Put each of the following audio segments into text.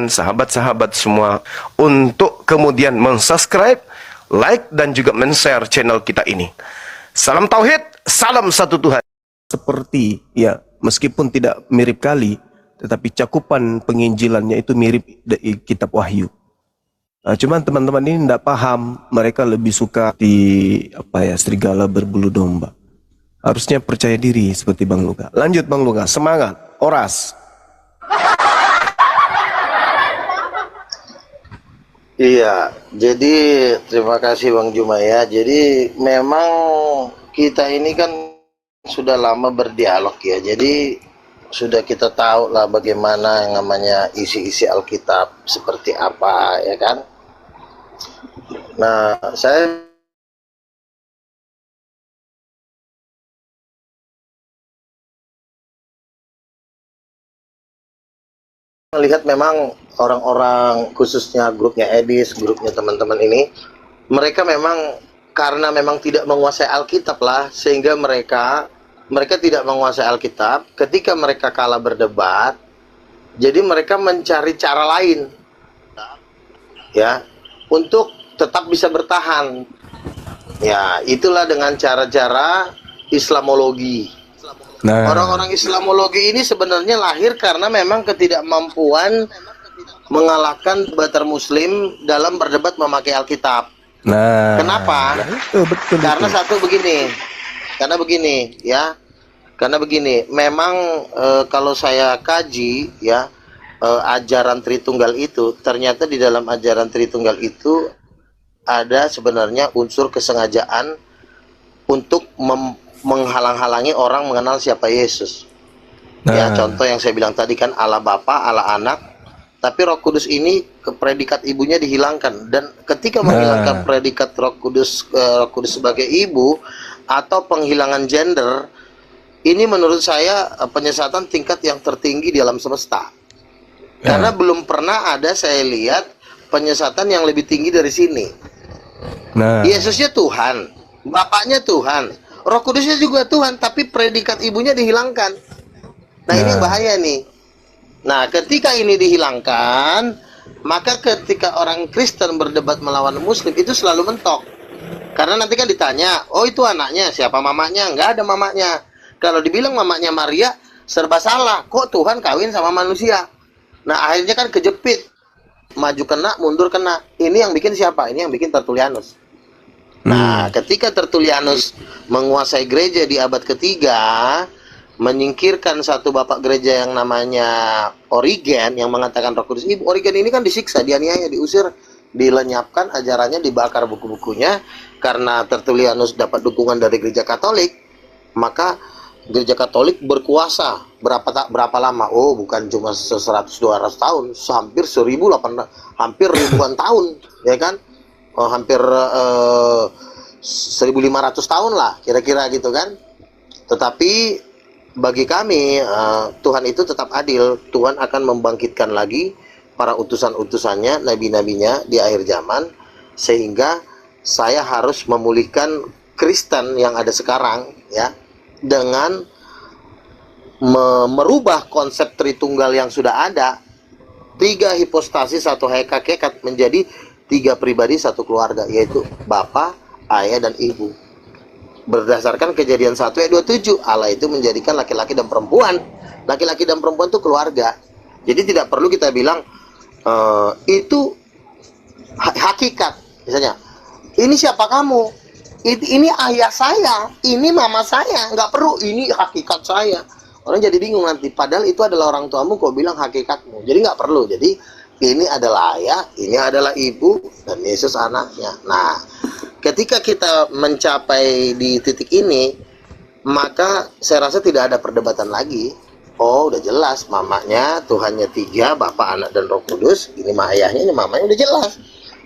sahabat-sahabat semua untuk kemudian mensubscribe, like dan juga men-share channel kita ini. Salam tauhid, salam satu Tuhan. Seperti ya, meskipun tidak mirip kali, tetapi cakupan penginjilannya itu mirip dari kitab Wahyu. Nah, cuman teman-teman ini tidak paham, mereka lebih suka di serigala berbulu domba. Harusnya percaya diri seperti Bang Luka. Lanjut Bang Luka, semangat, oras. Iya, jadi terima kasih Bang Juma ya. Jadi memang kita ini kan sudah lama berdialog ya. Jadi sudah kita tahu lah bagaimana yang namanya isi-isi Alkitab seperti apa ya kan. Nah, saya melihat memang orang-orang khususnya grupnya Edis, grupnya teman-teman ini, mereka memang karena memang tidak menguasai Alkitab lah, sehingga mereka tidak menguasai Alkitab. Ketika mereka kalah berdebat, jadi mereka mencari cara lain ya untuk tetap bisa bertahan. Ya, itulah dengan cara-cara Islamologi. Nah, orang-orang Islamologi ini sebenarnya lahir karena memang ketidakmampuan mengalahkan debater Muslim dalam berdebat memakai Alkitab. Nah, kenapa? Betul. Karena satu begini, karena begini, memang kalau saya kaji ya ajaran Tritunggal itu, ternyata di dalam ajaran Tritunggal itu ada sebenarnya unsur kesengajaan untuk menghalang-halangi orang mengenal siapa Yesus. Ya, contoh yang saya bilang tadi kan, Allah Bapa, Allah Anak, tapi Roh Kudus ini predikat ibunya dihilangkan, dan ketika menghilangkan predikat Roh Kudus sebagai ibu atau penghilangan gender, ini menurut saya penyesatan tingkat yang tertinggi di alam semesta. Karena belum pernah ada saya lihat penyesatan yang lebih tinggi dari sini. Yesusnya Tuhan, Bapaknya Tuhan, Roh Kudusnya juga Tuhan, tapi predikat ibunya dihilangkan. Nah, ini yang bahaya nih. Nah, ketika ini dihilangkan, maka ketika orang Kristen berdebat melawan Muslim itu selalu mentok. Karena nanti kan ditanya, oh itu anaknya, siapa mamanya? Nggak ada mamanya. Kalau dibilang mamanya Maria, serba salah. Kok Tuhan kawin sama manusia? Nah, akhirnya kan kejepit. Maju kena, mundur kena. Ini yang bikin siapa? Ini yang bikin Tertullianus. Nah, ketika Tertullianus menguasai gereja di abad ketiga, menyingkirkan satu bapak gereja yang namanya Origen yang mengatakan Roh Kudus Ibu. Origen ini kan disiksa, dianiaya, diusir, dilenyapkan ajarannya, dibakar buku-bukunya. Karena Tertullianus dapat dukungan dari gereja Katolik, maka gereja Katolik berkuasa berapa lama? Oh, bukan cuma 100-200 tahun, hampir 1.800, hampir ribuan tahun, ya kan? Hampir 1.500 tahun lah kira-kira gitu kan. Tetapi bagi kami Tuhan itu tetap adil. Tuhan akan membangkitkan lagi para utusan-utusannya, nabi-nabinya di akhir zaman, sehingga saya harus memulihkan Kristen yang ada sekarang ya, dengan merubah konsep Tritunggal yang sudah ada, 3 hipostasis, 1 hakikat menjadi 3 pribadi, 1 keluarga, yaitu Bapa, Ayah, dan Ibu. Berdasarkan Kejadian 1 ayat 27, Allah itu menjadikan laki-laki dan perempuan. Laki-laki dan perempuan itu keluarga. Jadi tidak perlu kita bilang itu hakikat. Misalnya, ini siapa kamu? Ini ayah saya, ini mama saya. Nggak perlu, ini hakikat saya. Orang jadi bingung nanti. Padahal itu adalah orang tuamu, kok bilang hakikatmu. Jadi nggak perlu. Jadi ini adalah ayah, ini adalah ibu, dan Yesus anaknya. Nah, ketika kita mencapai di titik ini, maka saya rasa tidak ada perdebatan lagi. Oh, udah jelas, mamanya, Tuhannya 3, Bapa, Anak, dan Roh Kudus. Ini mah ayahnya, ini mamanya, udah jelas.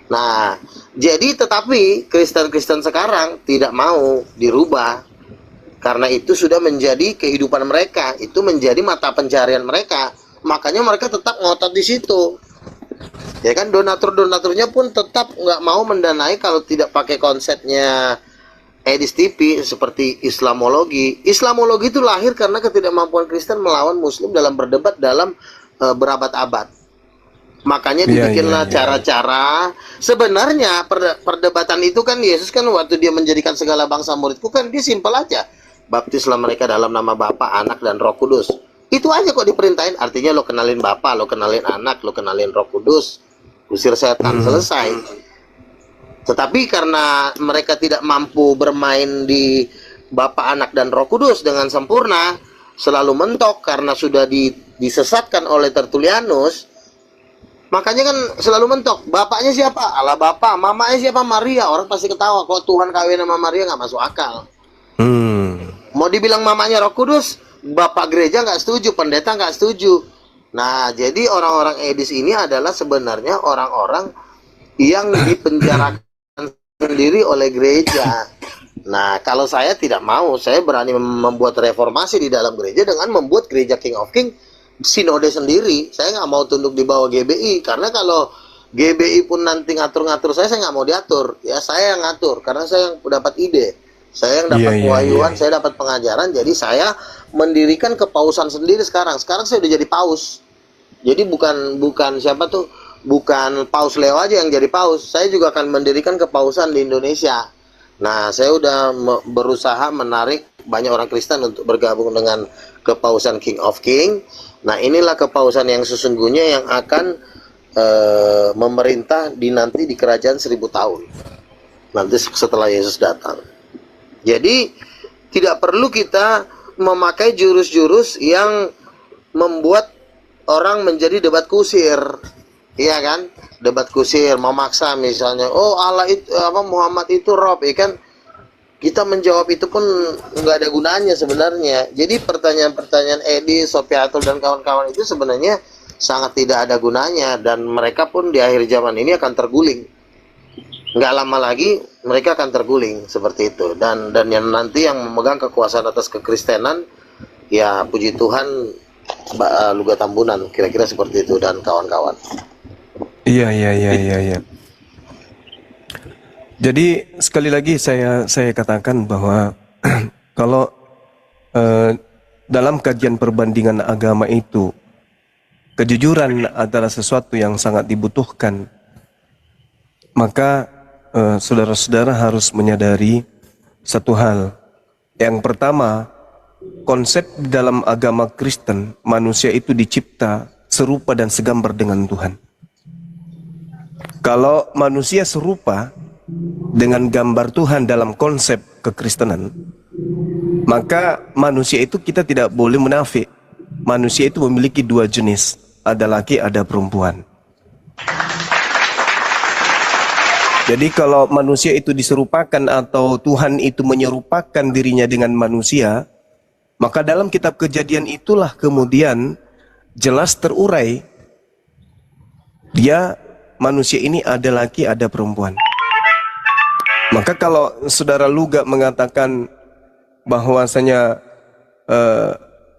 Nah, jadi tetapi Kristen-Kristen sekarang tidak mau dirubah. Karena itu sudah menjadi kehidupan mereka, itu menjadi mata pencarian mereka. Makanya mereka tetap ngotot di situ. Ya kan, donatur-donaturnya pun tetap nggak mau mendanai kalau tidak pakai konsepnya Edis TV seperti Islamologi. Islamologi itu lahir karena ketidakmampuan Kristen melawan Muslim dalam berdebat dalam berabad-abad. Makanya Iya, iya, dibikinlah iya. cara-cara. Sebenarnya perdebatan itu kan Yesus kan waktu dia menjadikan segala bangsa muridku kan dia simpel aja. Baptislah mereka dalam nama Bapa, Anak dan Roh Kudus. Itu aja kok diperintahin. Artinya lo kenalin Bapa, lo kenalin Anak, lo kenalin Roh Kudus. Usir setan, Hmm. selesai. Tetapi karena mereka tidak mampu bermain di Bapa, Anak dan Roh Kudus dengan sempurna, selalu mentok karena sudah disesatkan oleh Tertullianus. Makanya kan selalu mentok. Bapaknya siapa? Allah Bapa. Mamanya siapa? Maria. Orang pasti ketawa. Kok Tuhan kawin sama Maria nggak masuk akal. Hmm. Mau dibilang mamanya Roh Kudus, Bapak gereja nggak setuju, pendeta nggak setuju. Nah, jadi orang-orang Edis ini adalah sebenarnya orang-orang yang dipenjarakan sendiri oleh gereja. Nah, kalau saya tidak mau, saya berani membuat reformasi di dalam gereja dengan membuat gereja King of King sinode sendiri. Saya nggak mau tunduk di bawah GBI, karena kalau GBI pun nanti ngatur-ngatur saya nggak mau diatur. Ya, saya yang ngatur, karena saya yang dapat ide. Saya yang dapat Iya, iya, pewahyuan, iya. saya dapat pengajaran, jadi saya mendirikan kepausan sendiri sekarang. Sekarang saya udah jadi paus. Jadi bukan siapa tuh, bukan Paus Leo aja yang jadi paus. Saya juga akan mendirikan kepausan di Indonesia. Nah, saya udah berusaha menarik banyak orang Kristen untuk bergabung dengan kepausan King of King. Nah, inilah kepausan yang sesungguhnya yang akan memerintah nanti di kerajaan 1000 tahun. Nanti setelah Yesus datang. Jadi tidak perlu kita memakai jurus-jurus yang membuat orang menjadi debat kusir, iya kan? Debat kusir, memaksa misalnya, oh Allah itu Muhammad itu Rob, ya kan? Kita menjawab itu pun nggak ada gunanya sebenarnya. Jadi pertanyaan-pertanyaan Edi, Sopiatul dan kawan-kawan itu sebenarnya sangat tidak ada gunanya, dan mereka pun di akhir zaman ini akan terguling. Nggak lama lagi mereka akan terguling seperti itu, dan yang nanti yang memegang kekuasaan atas kekristenan, ya puji Tuhan, Luga Tambunan, kira-kira seperti itu dan kawan-kawan. Iya, iya, iya, iya, iya. Jadi sekali lagi saya katakan bahwa kalau dalam kajian perbandingan agama itu kejujuran adalah sesuatu yang sangat dibutuhkan, maka saudara-saudara harus menyadari satu hal. Yang pertama, konsep dalam agama Kristen, manusia itu dicipta serupa dan segambar dengan Tuhan. Kalau manusia serupa dengan gambar Tuhan dalam konsep kekristenan, maka manusia itu kita tidak boleh munafik. Manusia itu memiliki dua jenis, ada laki, ada perempuan. Jadi kalau manusia itu diserupakan atau Tuhan itu menyerupakan dirinya dengan manusia, maka dalam kitab Kejadian itulah kemudian jelas terurai dia manusia ini ada laki, ada perempuan. Maka kalau saudara Luga mengatakan bahwasanya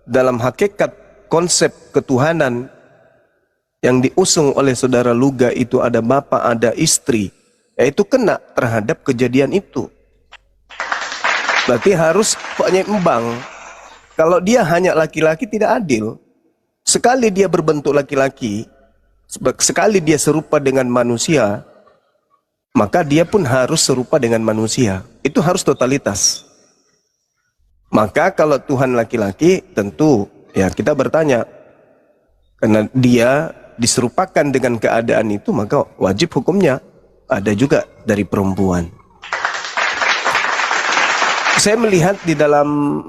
dalam hakikat konsep ketuhanan yang diusung oleh saudara Luga itu ada bapa, ada istri, yaitu kena terhadap kejadian itu. Berarti harus penyeimbang. Kalau dia hanya laki-laki tidak adil. Sekali dia berbentuk laki-laki, sekali dia serupa dengan manusia, maka dia pun harus serupa dengan manusia. Itu harus totalitas. Maka kalau Tuhan laki-laki, tentu ya kita bertanya, karena dia diserupakan dengan keadaan itu, maka wajib hukumnya ada juga dari perempuan. Saya melihat di dalam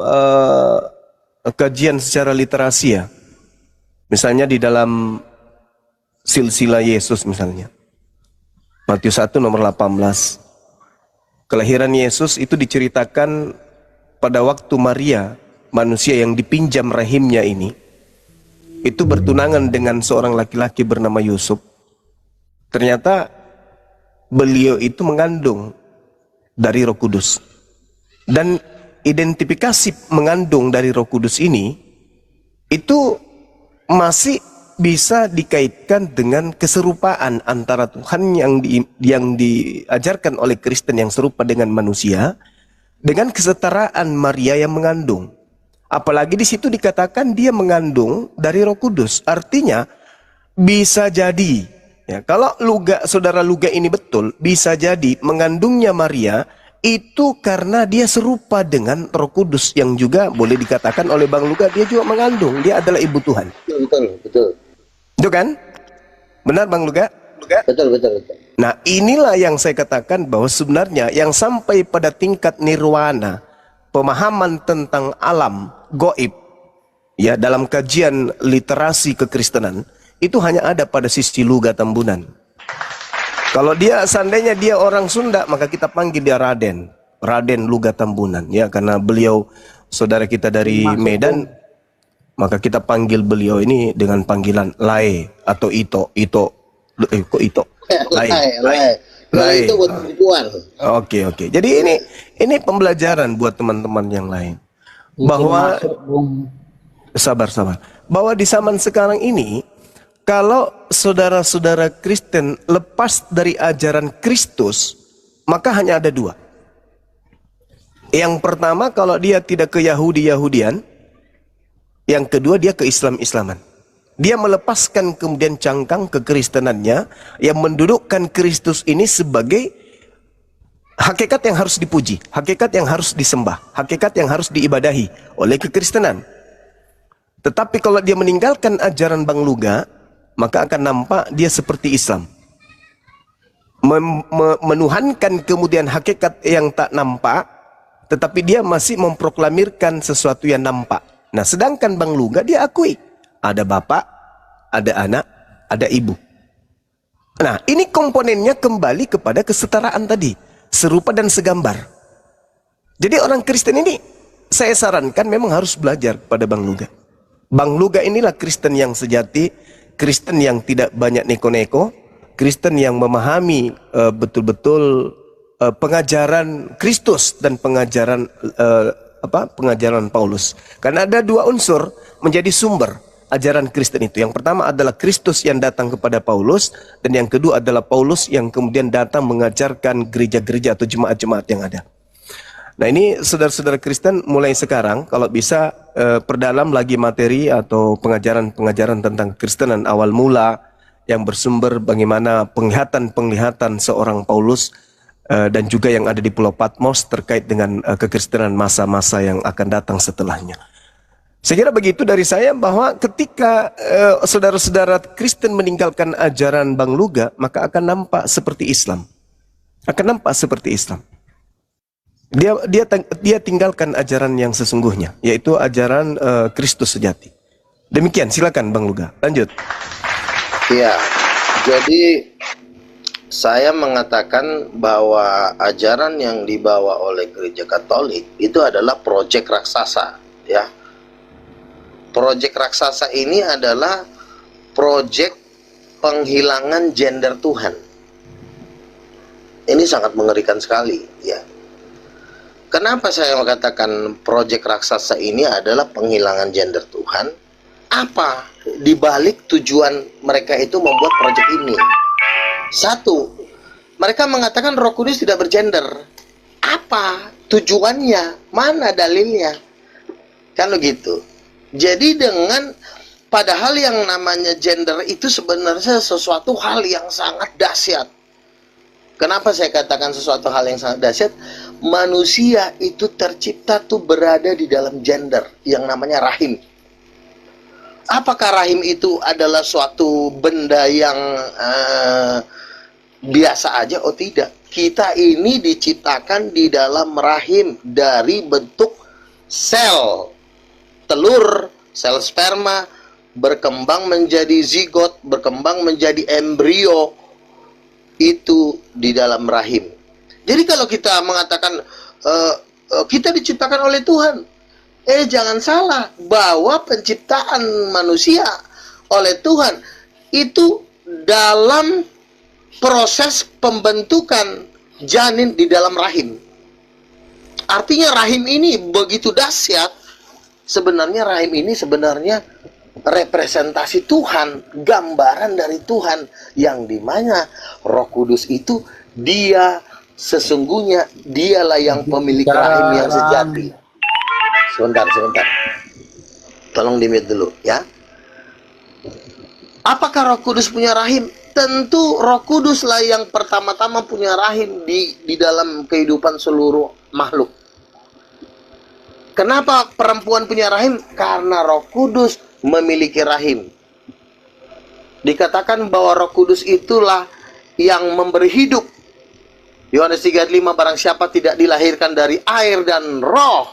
kajian secara literasi ya, misalnya di dalam silsilah Yesus misalnya, Matius 1 nomor 18, kelahiran Yesus itu diceritakan pada waktu Maria, manusia yang dipinjam rahimnya ini, itu bertunangan dengan seorang laki-laki bernama Yusuf. Ternyata beliau itu mengandung dari Roh Kudus. Dan identifikasi mengandung dari Roh Kudus ini itu masih bisa dikaitkan dengan keserupaan antara Tuhan yang diajarkan oleh Kristen yang serupa dengan manusia, dengan kesetaraan Maria yang mengandung. Apalagi di situ dikatakan dia mengandung dari Roh Kudus. Artinya bisa jadi, ya, kalau saudara Luga ini betul, bisa jadi mengandungnya Maria itu karena dia serupa dengan Roh Kudus, yang juga boleh dikatakan oleh Bang Luga dia juga mengandung, dia adalah ibu Tuhan. Betul. Itu kan? Benar Bang Luga? Betul. Nah, inilah yang saya katakan bahwa sebenarnya yang sampai pada tingkat nirwana, pemahaman tentang alam goib, ya, dalam kajian literasi kekristenan, itu hanya ada pada sisi Luga Tambunan. Kalau dia seandainya dia orang Sunda, maka kita panggil dia Raden Luga Tambunan, ya, karena beliau saudara kita dari Medan, maka kita panggil beliau ini dengan panggilan Lae atau Ito. Kok Ito? Lae. Itu buat perempuan. Oke. Jadi ini pembelajaran buat teman-teman yang lain. Bahwa sabar. Bahwa di zaman sekarang ini, kalau saudara-saudara Kristen lepas dari ajaran Kristus, maka hanya ada dua. Yang pertama, kalau dia tidak ke Yahudian, yang kedua dia ke Islaman. Dia melepaskan kemudian cangkang kekristenannya yang mendudukkan Kristus ini sebagai hakikat yang harus dipuji, hakikat yang harus disembah, hakikat yang harus diibadahi oleh kekristenan. Tetapi kalau dia meninggalkan ajaran Bang Luga, maka akan nampak dia seperti Islam. Menuhankan kemudian hakikat yang tak nampak, tetapi dia masih memproklamirkan sesuatu yang nampak. Nah, sedangkan Bang Luga dia akui ada bapak, ada anak, ada ibu. Nah, ini komponennya kembali kepada kesetaraan tadi, serupa dan segambar. Jadi orang Kristen ini saya sarankan memang harus belajar pada Bang Luga. Bang Luga inilah Kristen yang sejati, Kristen yang tidak banyak neko-neko, Kristen yang memahami betul-betul pengajaran Kristus dan pengajaran pengajaran Paulus. Karena ada dua unsur menjadi sumber ajaran Kristen itu. Yang pertama adalah Kristus yang datang kepada Paulus, dan yang kedua adalah Paulus yang kemudian datang mengajarkan gereja-gereja atau jemaat-jemaat yang ada. Nah, ini saudara-saudara Kristen mulai sekarang kalau bisa perdalam lagi materi atau pengajaran-pengajaran tentang Kristenan awal mula yang bersumber bagaimana penglihatan-penglihatan seorang Paulus dan juga yang ada di Pulau Patmos terkait dengan kekristenan masa-masa yang akan datang setelahnya. Saya kira begitu dari saya, bahwa ketika saudara-saudara Kristen meninggalkan ajaran Bang Luga, maka akan nampak seperti Islam. Akan nampak seperti Islam. Dia tinggalkan ajaran yang sesungguhnya, yaitu ajaran Kristus sejati. Demikian, silakan Bang Luga, lanjut. Iya, jadi saya mengatakan bahwa ajaran yang dibawa oleh gereja Katolik itu adalah proyek raksasa, ya. Proyek raksasa ini adalah proyek penghilangan gender Tuhan. Ini sangat mengerikan sekali, ya. Kenapa saya mengatakan proyek raksasa ini adalah penghilangan gender Tuhan? Apa dibalik tujuan mereka itu membuat proyek ini? Satu, mereka mengatakan Roh Kudus tidak bergender. Apa tujuannya? Mana dalilnya? Kan begitu. Jadi padahal yang namanya gender itu sebenarnya sesuatu hal yang sangat dahsyat. Kenapa saya katakan sesuatu hal yang sangat dahsyat? Manusia itu tercipta tuh berada di dalam gender yang namanya rahim. Apakah rahim itu adalah suatu benda yang biasa aja? Oh tidak. Kita ini diciptakan di dalam rahim dari bentuk sel telur, sel sperma, berkembang menjadi zigot, berkembang menjadi embrio, itu di dalam rahim. Jadi kalau kita mengatakan kita diciptakan oleh Tuhan, jangan salah, bahwa penciptaan manusia oleh Tuhan itu dalam proses pembentukan janin di dalam rahim. Artinya rahim ini begitu dahsyat. Sebenarnya rahim ini sebenarnya representasi Tuhan, gambaran dari Tuhan, yang dimana Roh Kudus itu dia sesungguhnya dialah yang pemilik rahim yang sejati. Sebentar, tolong di-mute dulu, ya. Apakah Roh Kudus punya rahim? Tentu Roh Kuduslah yang pertama-tama punya rahim di dalam kehidupan seluruh makhluk. Kenapa perempuan punya rahim? Karena Roh Kudus memiliki rahim. Dikatakan bahwa Roh Kudus itulah yang memberi hidup. Yohanes 3:5, barang siapa tidak dilahirkan dari air dan roh,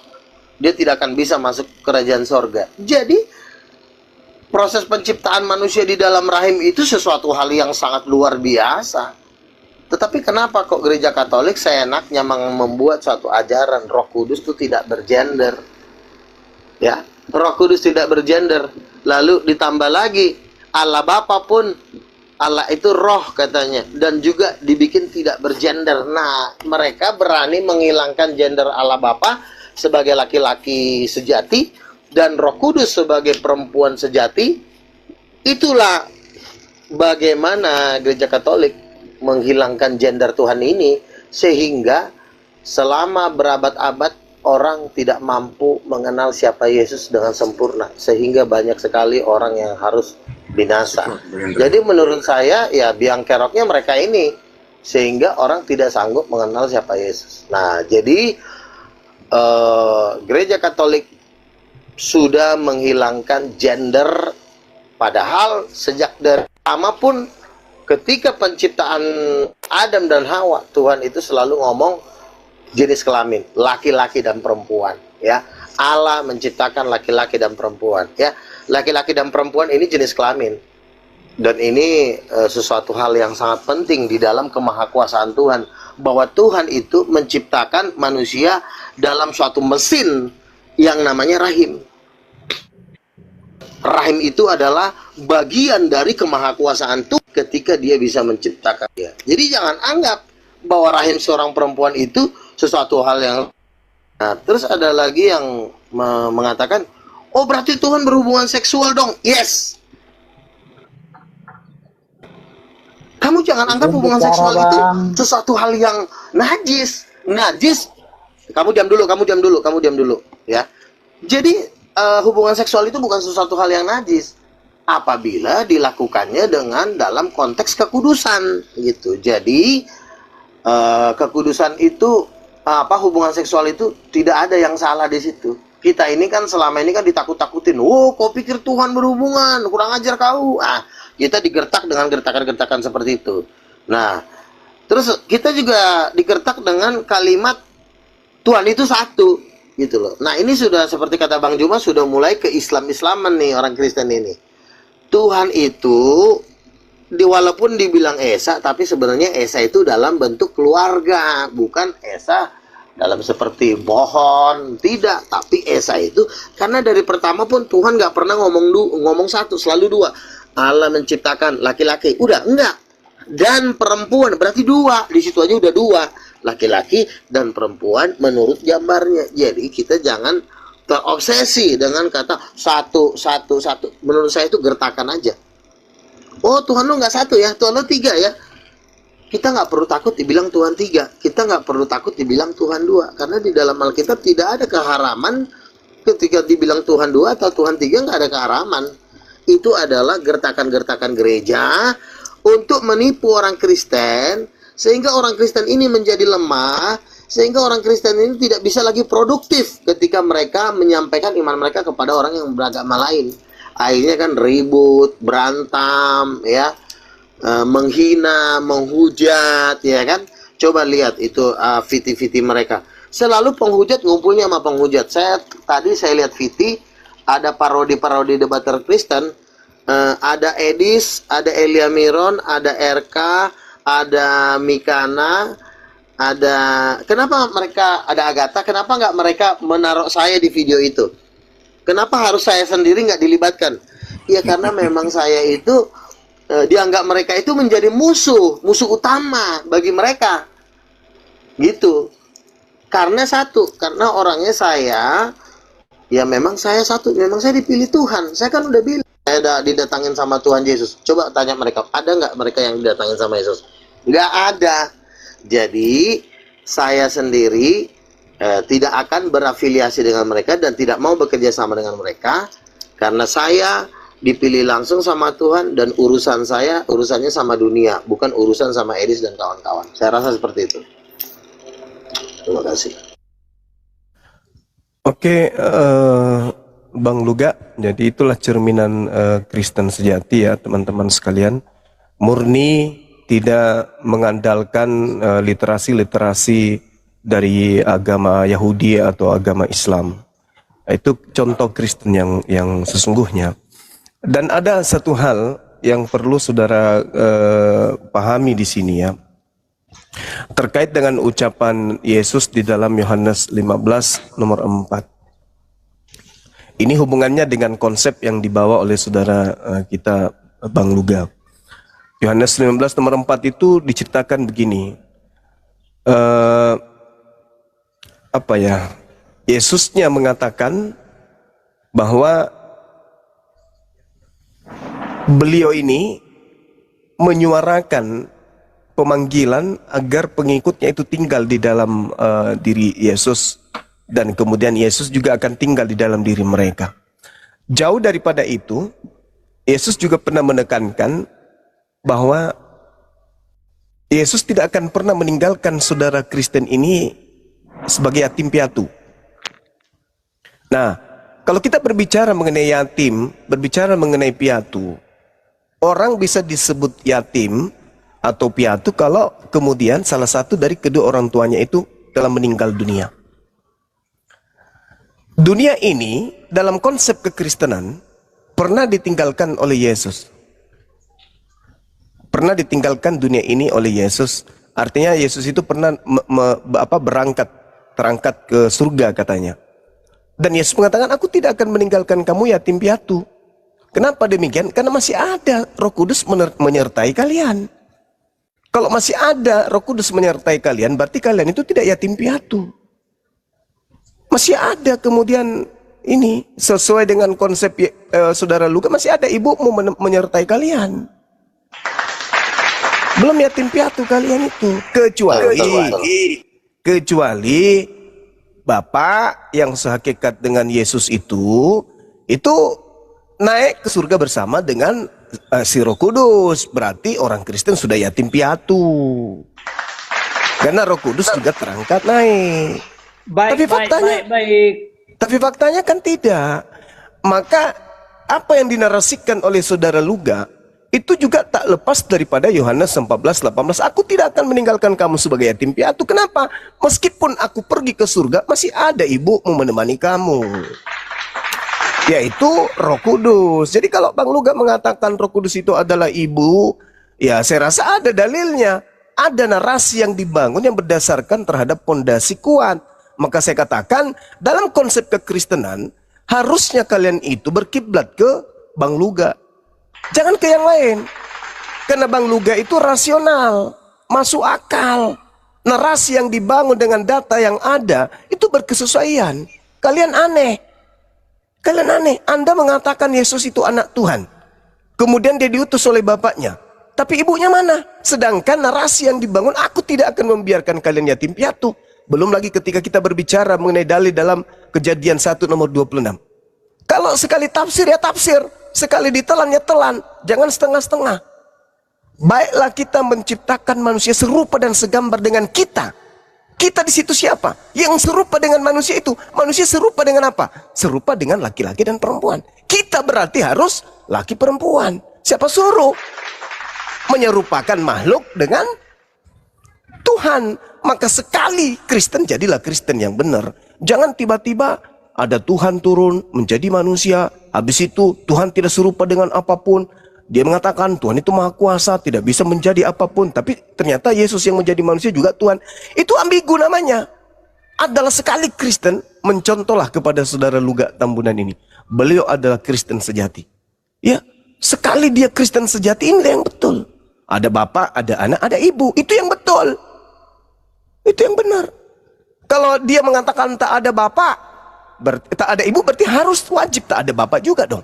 dia tidak akan bisa masuk kerajaan sorga. Jadi, proses penciptaan manusia di dalam rahim itu sesuatu hal yang sangat luar biasa. Tetapi kenapa kok gereja Katolik seenaknya membuat suatu ajaran Roh Kudus itu tidak bergender? Ya, Roh Kudus tidak bergender. Lalu ditambah lagi, Allah Bapa pun, Allah itu roh katanya, dan juga dibikin tidak bergender. Nah, mereka berani menghilangkan gender Allah Bapa sebagai laki-laki sejati dan Roh Kudus sebagai perempuan sejati. Itulah bagaimana gereja Katolik menghilangkan gender Tuhan ini, sehingga selama berabad-abad orang tidak mampu mengenal siapa Yesus dengan sempurna, sehingga banyak sekali orang yang harus binasa. Jadi menurut saya ya biang keroknya mereka ini, sehingga orang tidak sanggup mengenal siapa Yesus. Nah, jadi gereja Katolik sudah menghilangkan gender, padahal sejak dari lama pun ketika penciptaan Adam dan Hawa, Tuhan itu selalu ngomong jenis kelamin, laki-laki dan perempuan, ya. Allah menciptakan laki-laki dan perempuan, ya. Laki-laki dan perempuan ini jenis kelamin. Dan ini sesuatu hal yang sangat penting di dalam kemahakuasaan Tuhan, bahwa Tuhan itu menciptakan manusia dalam suatu mesin yang namanya rahim. Rahim itu adalah bagian dari kemahakuasaan Tuhan ketika dia bisa menciptakan dia. Jadi jangan anggap bahwa rahim seorang perempuan itu sesuatu hal yang... Nah, terus ada lagi yang mengatakan, oh berarti Tuhan berhubungan seksual dong. Yes. Kamu jangan anggap hubungan seksual itu sesuatu hal yang najis. Najis. Kamu diam dulu. Ya. Jadi hubungan seksual itu bukan sesuatu hal yang najis apabila dilakukannya dengan dalam konteks kekudusan gitu. Jadi kekudusan itu hubungan seksual itu tidak ada yang salah di situ. Kita ini kan selama ini kan ditakut-takutin. Oh, kau pikir Tuhan berhubungan? Kurang ajar kau. Kita digertak dengan gertakan-gertakan seperti itu. Nah, terus kita juga digertak dengan kalimat Tuhan itu satu, gitu loh. Nah, ini sudah seperti kata Bang Juma, sudah mulai ke Islam-Islaman nih orang Kristen ini. Tuhan itu walaupun dibilang Esa, tapi sebenarnya Esa itu dalam bentuk keluarga, bukan Esa dalam seperti pohon, tidak. Tapi Esa itu karena dari pertama pun Tuhan nggak pernah ngomong satu, selalu dua. Allah menciptakan laki-laki, udah enggak, dan perempuan, berarti dua. Di situ aja udah dua, laki-laki dan perempuan menurut gambarnya. Jadi kita jangan terobsesi dengan kata satu. Menurut saya itu gertakan aja. Oh, Tuhan lo nggak satu ya, Tuhan lo tiga ya. Kita nggak perlu takut dibilang Tuhan tiga. Kita nggak perlu takut dibilang Tuhan dua. Karena di dalam Alkitab tidak ada keharaman ketika dibilang Tuhan dua atau Tuhan tiga, nggak ada keharaman. Itu adalah gertakan-gertakan gereja untuk menipu orang Kristen, sehingga orang Kristen ini menjadi lemah, sehingga orang Kristen ini tidak bisa lagi produktif ketika mereka menyampaikan iman mereka kepada orang yang beragama lain. Akhirnya kan ribut, berantem, ya, menghina, menghujat, ya kan. Coba lihat itu viti-viti mereka. Selalu penghujat ngumpulnya sama penghujat. Tadi saya lihat viti, ada parodi-parodi debater Kristen, ada Edis, ada Elia Miron, ada RK, ada Mikana, ada... Kenapa mereka, ada Agatha, kenapa nggak mereka menaruh saya di video itu? Kenapa harus saya sendiri nggak dilibatkan? Ya karena memang saya itu dianggap mereka itu menjadi musuh utama bagi mereka, gitu. Karena satu, karena orangnya saya, ya memang saya satu, memang saya dipilih Tuhan. Saya kan udah bilang, saya didatangin sama Tuhan Yesus. Coba tanya mereka, ada nggak mereka yang didatangin sama Yesus? Nggak ada. Jadi saya sendiri tidak akan berafiliasi dengan mereka dan tidak mau bekerja sama dengan mereka, karena saya dipilih langsung sama Tuhan, dan urusan saya urusannya sama dunia, bukan urusan sama Edis dan kawan-kawan. Saya rasa seperti itu. Terima kasih. Oke, Bang Luga, jadi itulah cerminan Kristen sejati ya teman-teman sekalian. Murni tidak mengandalkan literasi-literasi dari agama Yahudi atau agama Islam. Itu contoh Kristen yang sesungguhnya. Dan ada satu hal yang perlu saudara pahami di sini ya. Terkait dengan ucapan Yesus di dalam Yohanes 15 nomor 4. Ini hubungannya dengan konsep yang dibawa oleh saudara kita Bang Luga. Yohanes 15 nomor 4 itu diceritakan begini. Yesusnya mengatakan bahwa beliau ini menyuarakan pemanggilan agar pengikutnya itu tinggal di dalam diri Yesus, dan kemudian Yesus juga akan tinggal di dalam diri mereka. Jauh daripada itu, Yesus juga pernah menekankan bahwa Yesus tidak akan pernah meninggalkan saudara Kristen ini sebagai yatim piatu. Nah, kalau kita berbicara mengenai yatim, berbicara mengenai piatu, orang bisa disebut yatim atau piatu kalau kemudian salah satu dari kedua orang tuanya itu telah meninggal dunia. Dunia ini dalam konsep kekristenan pernah ditinggalkan oleh Yesus. Pernah ditinggalkan dunia ini oleh Yesus. Artinya Yesus itu pernah terangkat ke surga katanya. Dan Yesus mengatakan, aku tidak akan meninggalkan kamu yatim piatu. Kenapa demikian? Karena masih ada Roh Kudus menyertai kalian. Kalau masih ada Roh Kudus menyertai kalian, berarti kalian itu tidak yatim piatu. Masih ada kemudian ini, sesuai dengan konsep saudara Luka, masih ada ibumu menyertai kalian. Belum yatim piatu kalian itu. Kecuali Bapak yang sehakikat dengan Yesus itu naik ke surga bersama dengan si Roh Kudus. Berarti orang Kristen sudah yatim piatu. Karena Roh Kudus juga terangkat naik. Tapi faktanya kan tidak. Maka apa yang dinarasikan oleh saudara Luga itu juga tak lepas daripada Yohanes 14:18. Aku tidak akan meninggalkan kamu sebagai yatim piatu. Kenapa? Meskipun aku pergi ke surga, masih ada ibumu menemani kamu, yaitu Roh Kudus. Jadi kalau Bang Luga mengatakan Roh Kudus itu adalah ibu, ya saya rasa ada dalilnya. Ada narasi yang dibangun yang berdasarkan terhadap pondasi kuat. Maka saya katakan dalam konsep kekristenan harusnya kalian itu berkiblat ke Bang Luga, jangan ke yang lain. Karena Bang Luga itu rasional, masuk akal. Narasi yang dibangun dengan data yang ada itu berkesesuaian. Kalian aneh. Anda mengatakan Yesus itu anak Tuhan, kemudian dia diutus oleh bapaknya, tapi ibunya mana? Sedangkan narasi yang dibangun, aku tidak akan membiarkan kalian yatim piatu. Belum lagi ketika kita berbicara mengenai dalil dalam Kejadian 1 nomor 26. Kalau sekali tafsir ya tafsir, sekali ditelan ya telan, jangan setengah-setengah. Baiklah kita menciptakan manusia serupa dan segambar dengan kita. Kita di situ siapa? Yang serupa dengan manusia itu. Manusia serupa dengan apa? Serupa dengan laki-laki dan perempuan. Kita berarti harus laki perempuan. Siapa suruh? Menyerupakan makhluk dengan Tuhan. Maka sekali Kristen, jadilah Kristen yang benar. Jangan tiba-tiba ada Tuhan turun menjadi manusia, habis itu Tuhan tidak serupa dengan apapun. Dia mengatakan Tuhan itu maha kuasa, tidak bisa menjadi apapun, tapi ternyata Yesus yang menjadi manusia juga Tuhan. Itu ambigu namanya. Adalah sekali Kristen, mencontohlah kepada saudara Luga Tambunan ini. Beliau adalah Kristen sejati. Ya, sekali dia Kristen sejati, ini yang betul. Ada bapak, ada anak, ada ibu. Itu yang betul. Itu yang benar. Kalau dia mengatakan tak ada bapak, tak ada ibu, berarti harus wajib tak ada bapak juga dong.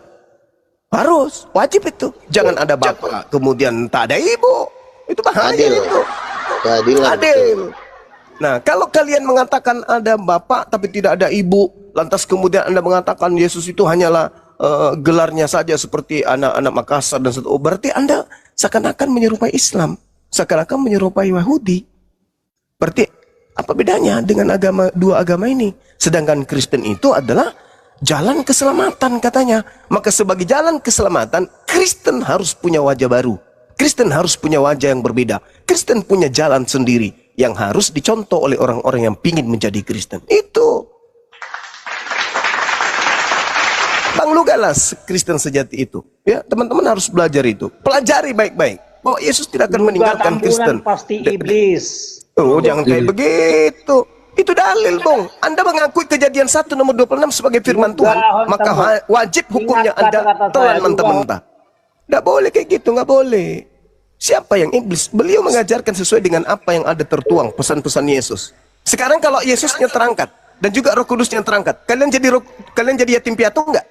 Harus, wajib itu. Jangan ada bapak, kemudian tak ada ibu. Itu bahaya. Adil. Itu. Adil. Nah, kalau kalian mengatakan ada bapak tapi tidak ada ibu, lantas kemudian Anda mengatakan Yesus itu hanyalah gelarnya saja seperti anak-anak Makassar dan seterusnya. Oh, berarti Anda seakan-akan menyerupai Islam, seakan-akan menyerupai Yahudi. Berarti apa bedanya dengan dua agama ini? Sedangkan Kristen itu adalah jalan keselamatan katanya. Maka sebagai jalan keselamatan, Kristen harus punya wajah baru. Kristen harus punya wajah yang berbeda. Kristen punya jalan sendiri yang harus dicontoh oleh orang-orang yang ingin menjadi Kristen. Itu. Bang Lugalas Kristen sejati itu. Ya, teman-teman harus belajar itu. Pelajari baik-baik bahwa Yesus tidak akan meninggalkan Kristen. Pasti iblis. Oh, jangan kayak begitu. Itu dalil, Bung. Anda mengakui Kejadian 1 nomor 26 sebagai firman Tuhan, maka wajib hukumnya Anda telan mentah-mentah. Tidak boleh kayak gitu, nggak boleh. Siapa yang iblis? Beliau mengajarkan sesuai dengan apa yang ada tertuang pesan-pesan Yesus. Sekarang kalau Yesusnya terangkat dan juga Roh Kudusnya terangkat, kalian jadi yatim piatu nggak?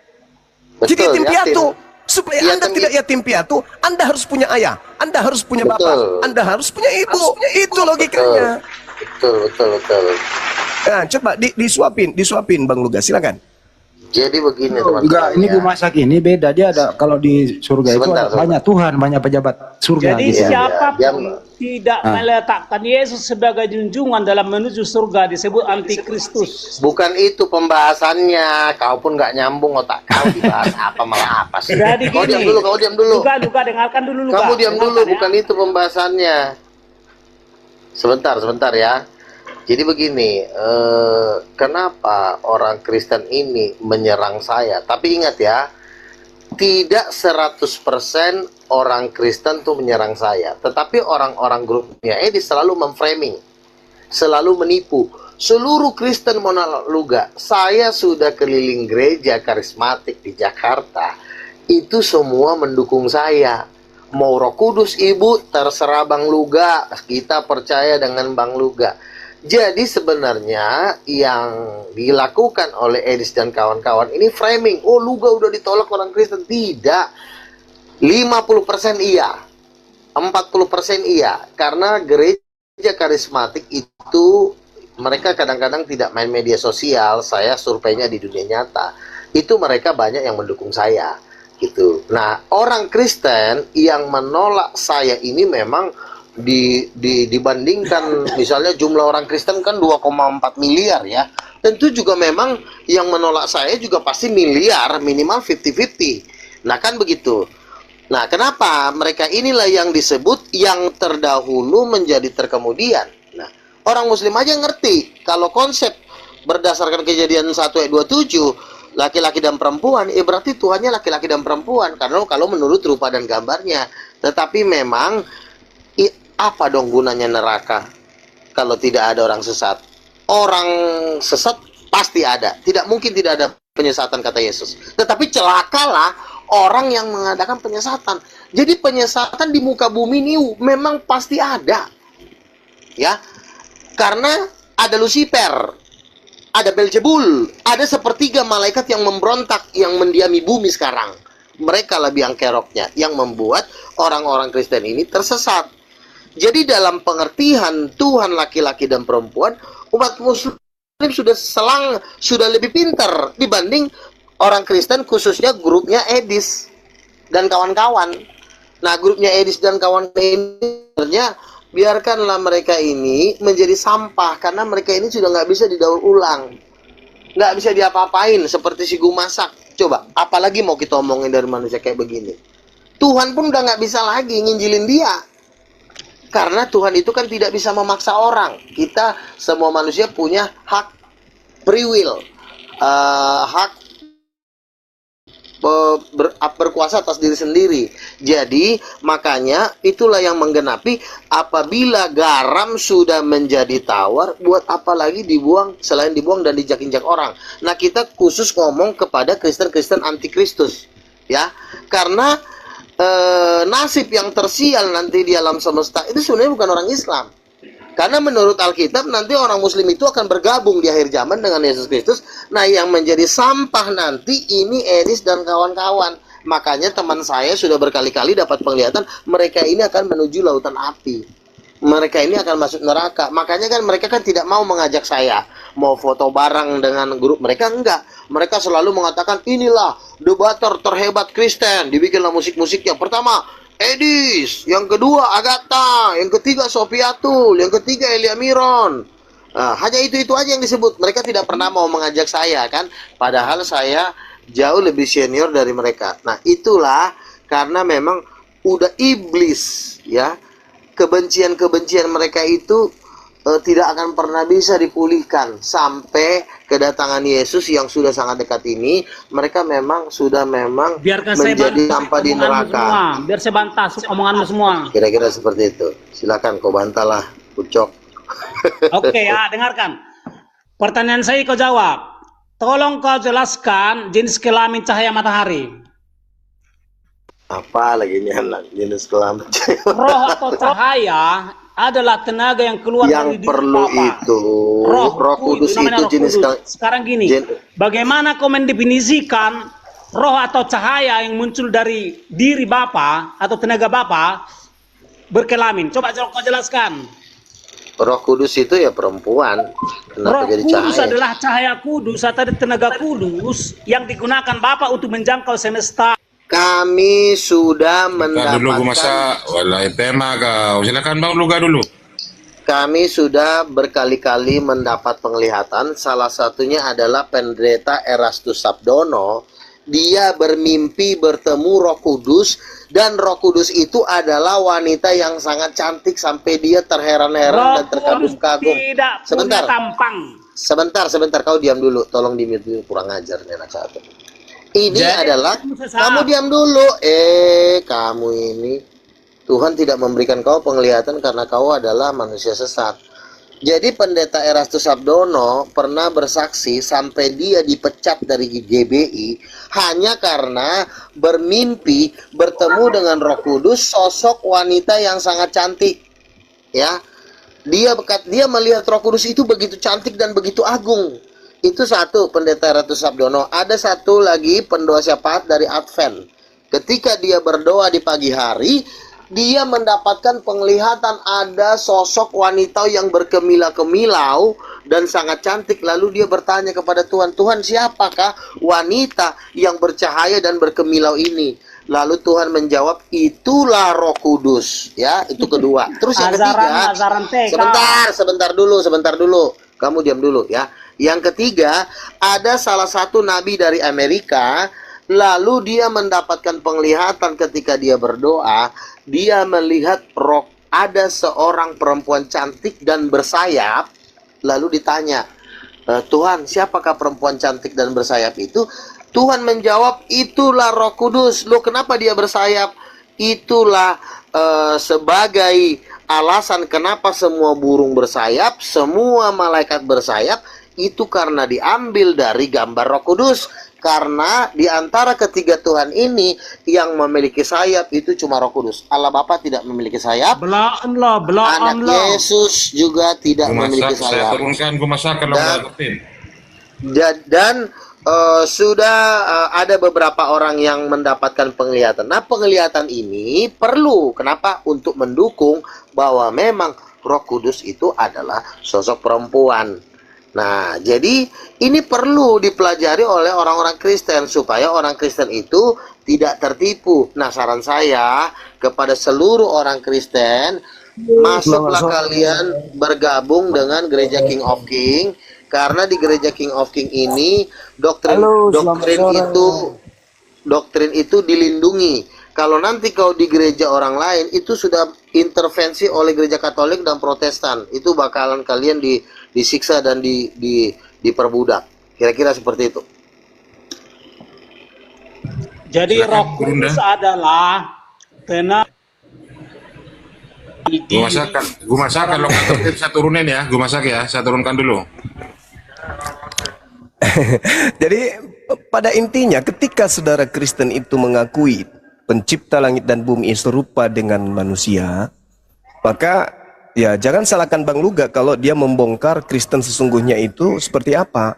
Jadi yatim piatu. Supaya Anda tidak yatim piatu, Anda harus punya ayah, Anda harus punya bapak, Anda harus punya ibu. Itu logikanya. Betul. Nah, coba disuapin Bang Lugas, silakan. Jadi begini teman-teman. Enggak, ini ya. Bu Masak ini beda. Dia ada, kalau di surga itu ada banyak Tuhan, banyak pejabat surga. Jadi gitu. siapapun tidak meletakkan Yesus sebagai junjungan dalam menuju surga disebut antikristus. Bukan itu pembahasannya. Kau pun nggak nyambung otak kau dibahas apa malah apa sih. Jadi Kau diam dulu, kau diam dulu. Luka, dengarkan dulu Luka. Kamu diam dulu, Dengarkan, bukan itu pembahasannya. Sebentar ya. Jadi begini, kenapa orang Kristen ini menyerang saya? Tapi ingat ya, tidak 100% orang Kristen tuh menyerang saya. Tetapi orang-orang grupnya ini selalu memframing, selalu menipu. Seluruh Kristen Monaluga, saya sudah keliling gereja karismatik di Jakarta, itu semua mendukung saya. Mau Roh Kudus Ibu, terserah Bang Luga, kita percaya dengan Bang Luga. Jadi sebenarnya yang dilakukan oleh Edis dan kawan-kawan ini framing. Oh, Luga udah ditolak orang Kristen. Tidak. 50% iya. 40% iya. Karena gereja karismatik itu mereka kadang-kadang tidak main media sosial. Saya surveinya di dunia nyata. Itu mereka banyak yang mendukung saya. Gitu. Nah, orang Kristen yang menolak saya ini memang dibandingkan misalnya jumlah orang Kristen kan 2,4 miliar ya. Tentu juga memang yang menolak saya juga pasti miliar, minimal 50-50. Nah kan begitu. Nah kenapa mereka inilah yang disebut yang terdahulu menjadi terkemudian. Nah orang muslim aja ngerti kalau konsep berdasarkan Kejadian 1 ayat 27 laki-laki dan perempuan, berarti Tuhannya laki-laki dan perempuan karena kalau menurut rupa dan gambarnya. Tetapi memang apa dong gunanya neraka kalau tidak ada orang sesat? Orang sesat pasti ada. Tidak mungkin tidak ada penyesatan kata Yesus. Tetapi celakalah orang yang mengadakan penyesatan. Jadi penyesatan di muka bumi ini memang pasti ada. Ya. Karena ada Lucifer, ada Belzebul, ada sepertiga malaikat yang memberontak yang mendiami bumi sekarang. Mereka lah biang keroknya yang membuat orang-orang Kristen ini tersesat. Jadi dalam pengertian Tuhan laki-laki dan perempuan, umat muslim sudah lebih pintar dibanding orang Kristen, khususnya grupnya Edis dan kawan-kawan. Nah, grupnya Edis dan kawan ini biarkanlah mereka ini menjadi sampah karena mereka ini sudah nggak bisa didaur ulang, nggak bisa diapa-apain seperti si Gumasak. Coba, apalagi mau kita omongin dari manusia kayak begini? Tuhan pun udah nggak bisa lagi nginjilin dia. Karena Tuhan itu kan tidak bisa memaksa orang. Kita semua manusia punya hak free will, hak berkuasa atas diri sendiri. Jadi makanya itulah yang menggenapi apabila garam sudah menjadi tawar, buat apa lagi dibuang selain dibuang dan dijak-injak orang. Nah kita khusus ngomong kepada Kristen-Kristen antikristus, ya, karena nasib yang tersial nanti di alam semesta itu sebenarnya bukan orang Islam. Karena menurut Alkitab nanti orang muslim itu akan bergabung di akhir zaman dengan Yesus Kristus. Nah yang menjadi sampah nanti ini Edis dan kawan-kawan. Makanya teman saya sudah berkali-kali dapat penglihatan mereka ini akan menuju lautan api. Mereka ini akan masuk neraka. Makanya kan mereka kan tidak mau mengajak saya. mau foto bareng dengan grup mereka, enggak. Mereka selalu mengatakan inilah debater terhebat Kristen, dibikinlah musik-musik yang pertama Edis, yang kedua Agatha, yang ketiga Sofiatul, yang ketiga Elia Miron. Nah, hanya itu aja yang disebut. Mereka tidak pernah mau mengajak saya kan, padahal saya jauh lebih senior dari mereka. Nah, itulah karena memang udah iblis ya. Kebencian-kebencian mereka itu tidak akan pernah bisa dipulihkan sampai kedatangan Yesus yang sudah sangat dekat ini. Mereka memang sudah Biarkan menjadi saya sampah di omonganmu neraka. semua. Biar saya bantah omonganmu semua. Kira-kira seperti itu. Silakan kau bantahlah, Ucok. Oke ya, dengarkan. Pertanyaan saya kau jawab. Tolong kau jelaskan jenis kelamin cahaya matahari. Apa lagi ini anak jenis kelamin? Roh atau cahaya adalah tenaga yang keluar Yang dari diri perlu Bapa. itu Roh Kudus namanya itu Roh jenis Kudus. Sekarang gini, bagaimana kau mendefinisikan roh atau cahaya yang muncul dari diri Bapa atau tenaga Bapa berkelamin? Coba kau jelaskan. Roh Kudus itu ya perempuan. Roh Kenapa jadi Kudus cahaya? adalah cahaya kudus atau tenaga kudus yang digunakan Bapa untuk menjangkau semesta. Kami sudah Dulu gue masak, mendapatkan, walai tema kau. Silakan Bang Luga dulu. kami sudah berkali-kali mendapat penglihatan. Salah satunya adalah pendeta Erastus Sabdono. Dia bermimpi bertemu Roh Kudus, dan Roh Kudus itu adalah wanita yang sangat cantik sampai dia terheran-heran Roh dan terkagum-kagum. tidak Sebentar. punya tampang. Sebentar, kau diam dulu. Tolong di mute dulu, kurang ajar nih anak satu. Ini Jadi, adalah, sesat. kamu diam dulu. Kamu ini, Tuhan tidak memberikan kau penglihatan karena kau adalah manusia sesat. Jadi pendeta Erastus Sabdono pernah bersaksi sampai dia dipecat dari GBI hanya karena bermimpi bertemu dengan Roh Kudus, sosok wanita yang sangat cantik. Ya. Dia melihat Roh Kudus itu begitu cantik dan begitu agung. Itu satu, pendeta Erastus Sabdono. Ada satu lagi pendoa syafaat dari Advent. Ketika dia berdoa di pagi hari, dia mendapatkan penglihatan ada sosok wanita yang berkemilau-kemilau dan sangat cantik. Lalu dia bertanya kepada Tuhan, Tuhan, siapakah wanita yang bercahaya dan berkemilau ini? Lalu Tuhan menjawab, itulah Roh Kudus. Ya, itu kedua. Terus yang ketiga, sebentar dulu. Kamu diam dulu ya. Yang ketiga, ada salah satu nabi dari Amerika, lalu dia mendapatkan penglihatan ketika dia berdoa, dia melihat roh, ada seorang perempuan cantik dan bersayap, lalu ditanya, Tuhan, siapakah perempuan cantik dan bersayap itu? Tuhan menjawab, itulah Roh Kudus. Loh, kenapa dia bersayap? Itulah sebagai alasan kenapa semua burung bersayap, semua malaikat bersayap, itu karena diambil dari gambar Roh Kudus. Karena di antara ketiga Tuhan ini yang memiliki sayap itu cuma Roh Kudus. Allah Bapa tidak memiliki sayap. Anak Yesus juga tidak memiliki sayap. Saya turunkan, gue masak kalau nggak ngerti. Dan sudah ada beberapa orang yang mendapatkan penglihatan. Nah, penglihatan ini perlu. Kenapa? Untuk mendukung bahwa memang Roh Kudus itu adalah sosok perempuan. Nah, jadi ini perlu dipelajari oleh orang-orang Kristen supaya orang Kristen itu tidak tertipu. Nah, saran saya kepada seluruh orang Kristen, masuklah kalian bergabung dengan Gereja King of King, karena di Gereja King of King ini doktrin itu dilindungi. Kalau nanti kau di gereja orang lain, itu sudah intervensi oleh gereja Katolik dan Protestan. Itu bakalan kalian disiksa dan diperbudak. Kira-kira seperti itu. Jadi Roh Kudus adalah tenaga. Gue masak kalau nggak ngerti saya turunin ya. Gue masak ya, saya turunkan dulu. Jadi pada intinya ketika saudara Kristen itu mengakui pencipta langit dan bumi serupa dengan manusia, maka ya jangan salahkan Bang Luga kalau dia membongkar Kristen sesungguhnya itu seperti apa.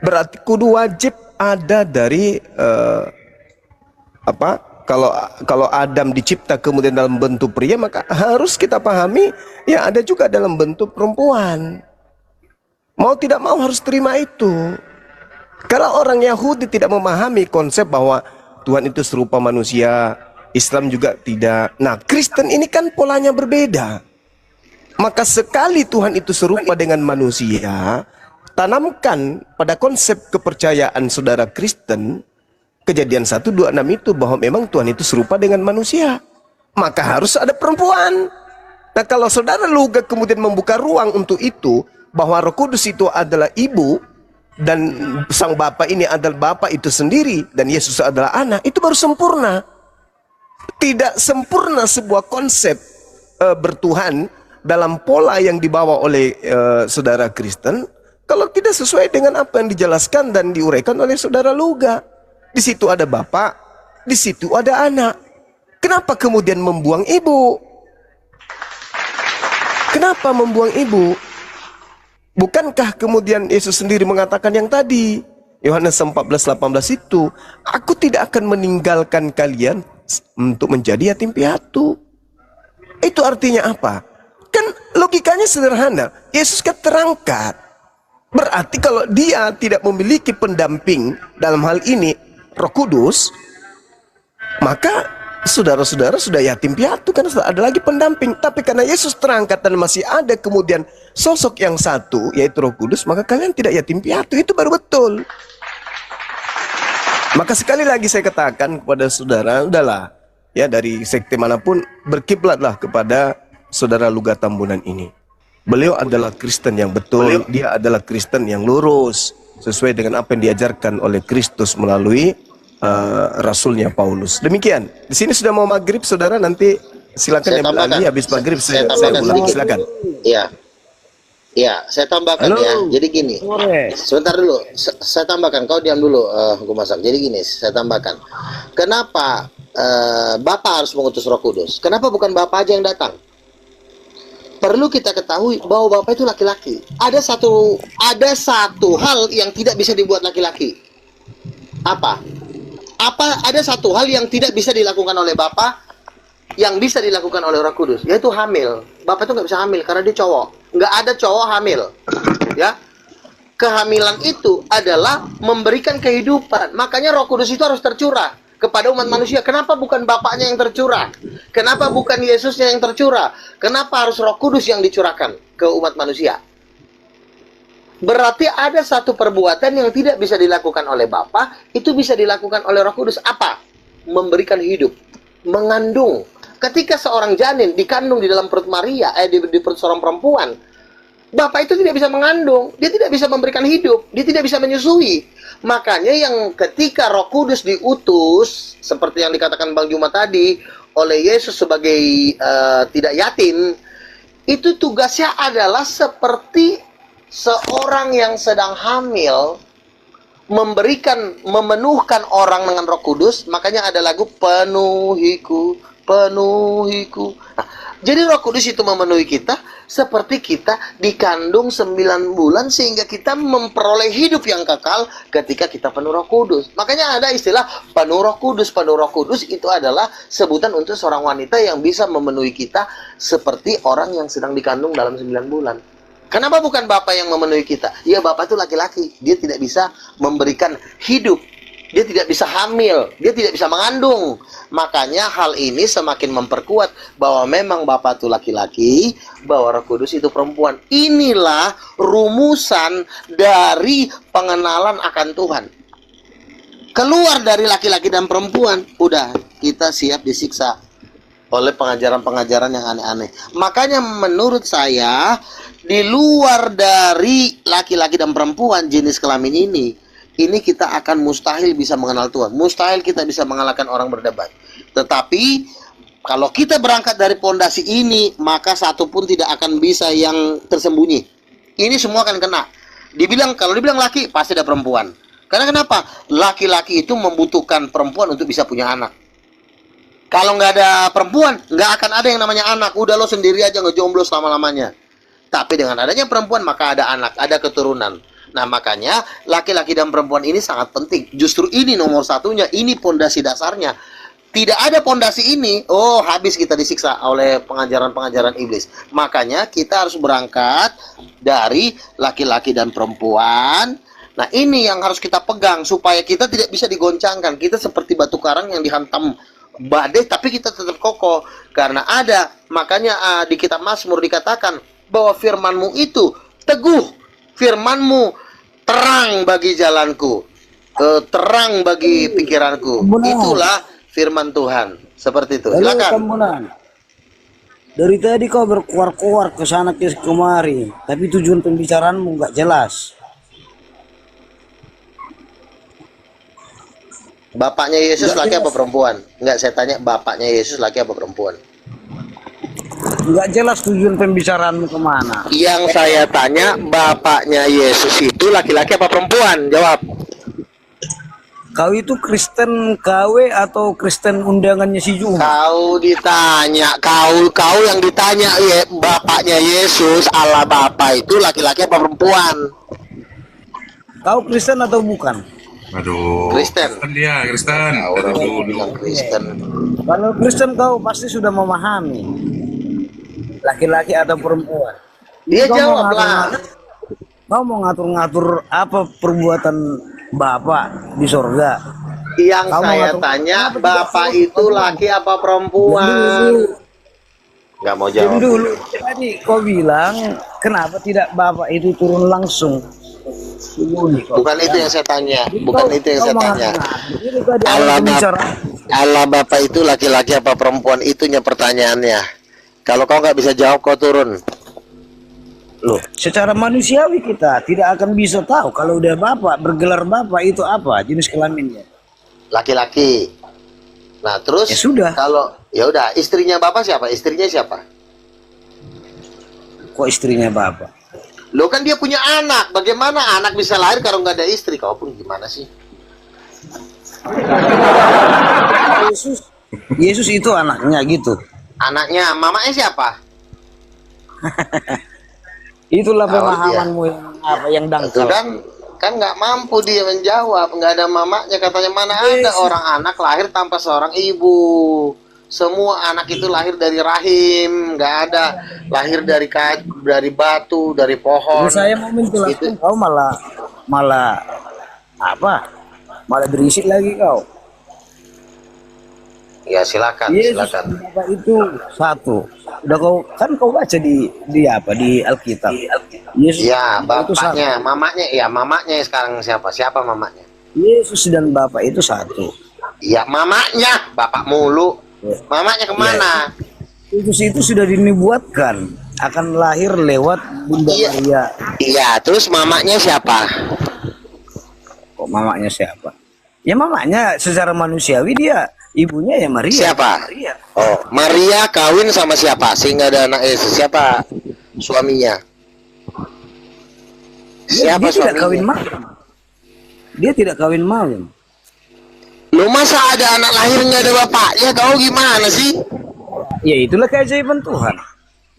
Berarti kudu wajib ada dari kalau Adam dicipta kemudian dalam bentuk pria, maka harus kita pahami ya ada juga dalam bentuk perempuan. Mau tidak mau harus terima itu. Karena orang Yahudi tidak memahami konsep bahwa Tuhan itu serupa manusia, Islam juga tidak. Nah, Kristen ini kan polanya berbeda. Maka sekali Tuhan itu serupa dengan manusia, tanamkan pada konsep kepercayaan saudara Kristen, Kejadian 1:26 itu bahwa memang Tuhan itu serupa dengan manusia. Maka harus ada perempuan. Nah, kalau saudara Luga kemudian membuka ruang untuk itu, bahwa Roh Kudus itu adalah ibu, dan sang Bapa ini adalah Bapa itu sendiri, dan Yesus adalah anak, itu baru sempurna. Tidak sempurna sebuah konsep bertuhan dalam pola yang dibawa oleh saudara Kristen kalau tidak sesuai dengan apa yang dijelaskan dan diuraikan oleh saudara Luga. Di situ ada Bapa, di situ ada anak. Kenapa kemudian membuang ibu? Kenapa membuang ibu? Bukankah kemudian Yesus sendiri mengatakan yang tadi, Yohanes 14:18 itu, aku tidak akan meninggalkan kalian untuk menjadi yatim piatu. Itu artinya apa? Kan logikanya sederhana. Yesus kan terangkat. Berarti kalau dia tidak memiliki pendamping dalam hal ini Roh Kudus, maka saudara-saudara sudah yatim piatu, karena sudah ada lagi pendamping. Tapi karena Yesus terangkat dan masih ada kemudian sosok yang satu, yaitu Roh Kudus, maka kalian tidak yatim piatu. Itu baru betul. Maka sekali lagi saya katakan kepada saudara, udahlah, ya, dari sekte manapun berkiblatlah kepada saudara Luga Tambunan ini. Beliau adalah Kristen yang betul, dia adalah Kristen yang lurus, sesuai dengan apa yang diajarkan oleh Kristus melalui Rasulnya Paulus. Demikian. Di sini sudah mau maghrib, saudara. Nanti silakan yang beralih habis maghrib saya ulangi. Silakan. Iya. Ya, saya tambahkan. Halo. Ya. Jadi gini. Sebentar dulu. Saya tambahkan. Kau diam dulu, Guma Sak. Jadi gini, saya tambahkan. Kenapa Bapak harus mengutus Roh Kudus? Kenapa bukan Bapak aja yang datang? Perlu kita ketahui bahwa Bapak itu laki-laki. Ada satu hal yang tidak bisa dibuat laki-laki. Apa? Ada satu hal yang tidak bisa dilakukan oleh Bapak yang bisa dilakukan oleh Roh Kudus, yaitu hamil. Bapak itu nggak bisa hamil karena dia cowok. Nggak ada cowok hamil. Ya. Kehamilan itu adalah memberikan kehidupan. Makanya Roh Kudus itu harus tercurah kepada umat manusia. Kenapa bukan Bapaknya yang tercurah? Kenapa bukan Yesusnya yang tercurah? Kenapa harus Roh Kudus yang dicurahkan ke umat manusia? Berarti ada satu perbuatan yang tidak bisa dilakukan oleh Bapa, itu bisa dilakukan oleh Roh Kudus. Apa? Memberikan hidup, mengandung. Ketika seorang janin dikandung di dalam perut Maria, di perut seorang perempuan, Bapak itu tidak bisa mengandung, dia tidak bisa memberikan hidup, dia tidak bisa menyusui. Makanya yang ketika Roh Kudus diutus, seperti yang dikatakan Bang Juma tadi, oleh Yesus sebagai tidak yatim, itu tugasnya adalah seperti seorang yang sedang hamil, memenuhkan orang dengan Roh Kudus. Makanya ada lagu penuhiku, penuhiku. Nah, jadi Roh Kudus itu memenuhi kita seperti kita dikandung 9 bulan sehingga kita memperoleh hidup yang kekal ketika kita penuh Roh Kudus. Makanya ada istilah penuh Roh Kudus. Penuh Roh Kudus itu adalah sebutan untuk seorang wanita yang bisa memenuhi kita seperti orang yang sedang dikandung dalam 9 bulan. Kenapa bukan Bapak yang memenuhi kita? Ya, Bapak itu laki-laki. Dia tidak bisa memberikan hidup. Dia tidak bisa hamil. Dia tidak bisa mengandung. Makanya hal ini semakin memperkuat bahwa memang Bapa itu laki-laki, bahwa Roh Kudus itu perempuan. Inilah rumusan dari pengenalan akan Tuhan. Keluar dari laki-laki dan perempuan, udah kita siap disiksa oleh pengajaran-pengajaran yang aneh-aneh. Makanya menurut saya, di luar dari laki-laki dan perempuan jenis kelamin ini kita akan mustahil bisa mengenal Tuhan. Mustahil kita bisa mengalahkan orang berdebat. Tetapi kalau kita berangkat dari pondasi ini, maka satu pun tidak akan bisa yang tersembunyi. Ini semua akan kena. Kalau dibilang laki, pasti ada perempuan. Karena kenapa? Laki-laki itu membutuhkan perempuan untuk bisa punya anak. Kalau nggak ada perempuan, nggak akan ada yang namanya anak. Udah lo sendiri aja ngejomblo selama-lamanya. Tapi dengan adanya perempuan, maka ada anak, ada keturunan. Nah, makanya laki-laki dan perempuan ini sangat penting. Justru ini nomor satunya, ini pondasi dasarnya. tidak ada pondasi ini, oh habis kita disiksa oleh pengajaran-pengajaran iblis. Makanya kita harus berangkat dari laki-laki dan perempuan. Nah ini yang harus kita pegang supaya kita tidak bisa digoncangkan. Kita seperti batu karang yang dihantam badai, tapi kita tetap kokoh. Karena ada, makanya di kitab Mazmur dikatakan bahwa firman-Mu itu teguh, firman-Mu terang bagi jalanku, terang bagi pikiranku. Itulah firman Tuhan. Seperti itu. Silakan. Dari tadi kau berkuar-kuar ke sana kemari, tapi tujuan pembicaraanmu nggak jelas. Bapaknya Yesus laki apa perempuan? Enggak, saya tanya bapaknya Yesus laki apa perempuan? Nggak jelas tujuan pembicaraanmu kemana. Yang saya tanya, bapaknya Yesus itu laki-laki apa perempuan? Jawab. Kau itu Kristen KW atau Kristen undangannya si Juma? Kau ditanya, kau yang ditanya, ya, bapaknya Yesus Allah Bapa itu laki-laki apa perempuan? Kau Kristen atau bukan? Aduh. Kristen. Dia Kristen. Nah, orang bilang Kristen. Kalau Kristen kau pasti sudah memahami laki-laki atau perempuan. Dia Kau jawab mau lah. Kau mau ngatur-ngatur apa perbuatan Bapak di sorga? Yang Kau mau saya ngatur- tanya, Kenapa bapak tidak itu suruh? laki apa perempuan? Nggak mau Jadi jawab. dulu tadi kau bilang kenapa tidak Bapak itu turun langsung? Bukan itu yang saya tanya. Bukan itu yang saya tanya. Allah Allah Bapa itu laki-laki apa perempuan? Itunya pertanyaannya. Kalau kau nggak bisa jawab, kau turun. Loh, secara manusiawi kita tidak akan bisa tahu kalau udah Bapak bergelar Bapak itu apa jenis kelaminnya. Laki-laki. Nah terus Ya sudah. kalau ya udah istrinya Bapak siapa? Istrinya siapa? Kok istrinya Bapak? Lo kan dia punya anak. Bagaimana anak bisa lahir kalau nggak ada istri? Kau pun gimana sih? Yesus itu anaknya gitu. Anaknya, mamanya siapa? Itulah Tahu pemahamanmu yang Itu dangkal. kan nggak mampu dia menjawab, nggak ada mamanya, katanya mana ada orang anak lahir tanpa seorang ibu. Semua anak itu lahir dari rahim, nggak ada lahir dari batu, dari pohon. Saya mau menjelaskan, kau malah apa? Malah berisik lagi kau. Ya silakan, Yesus silakan. Bapak itu satu. Udah kau baca di apa di Alkitab. Yesus Ya itu satu. bapaknya, mamanya, ya mamanya sekarang siapa? Siapa mamanya? Yesus dan Bapak itu satu. Ya mamanya, bapak mulu. Mamanya kemana? Yesus itu sudah dinubuatkan akan lahir lewat Bunda Iya. Maria. Iya, terus mamanya siapa? Kok mamanya siapa? Ya mamanya secara manusiawi dia ibunya ya Maria. Siapa? Maria. Oh, Maria kawin sama siapa? Sehingga ada anak Yesus. Siapa suaminya? Siapa Dia tidak kawin suaminya? malam. Dia tidak kawin malam. Lu masa ada anak lahir nggak ada bapaknya? Kau gimana sih? Ya itulah keajaiban Tuhan.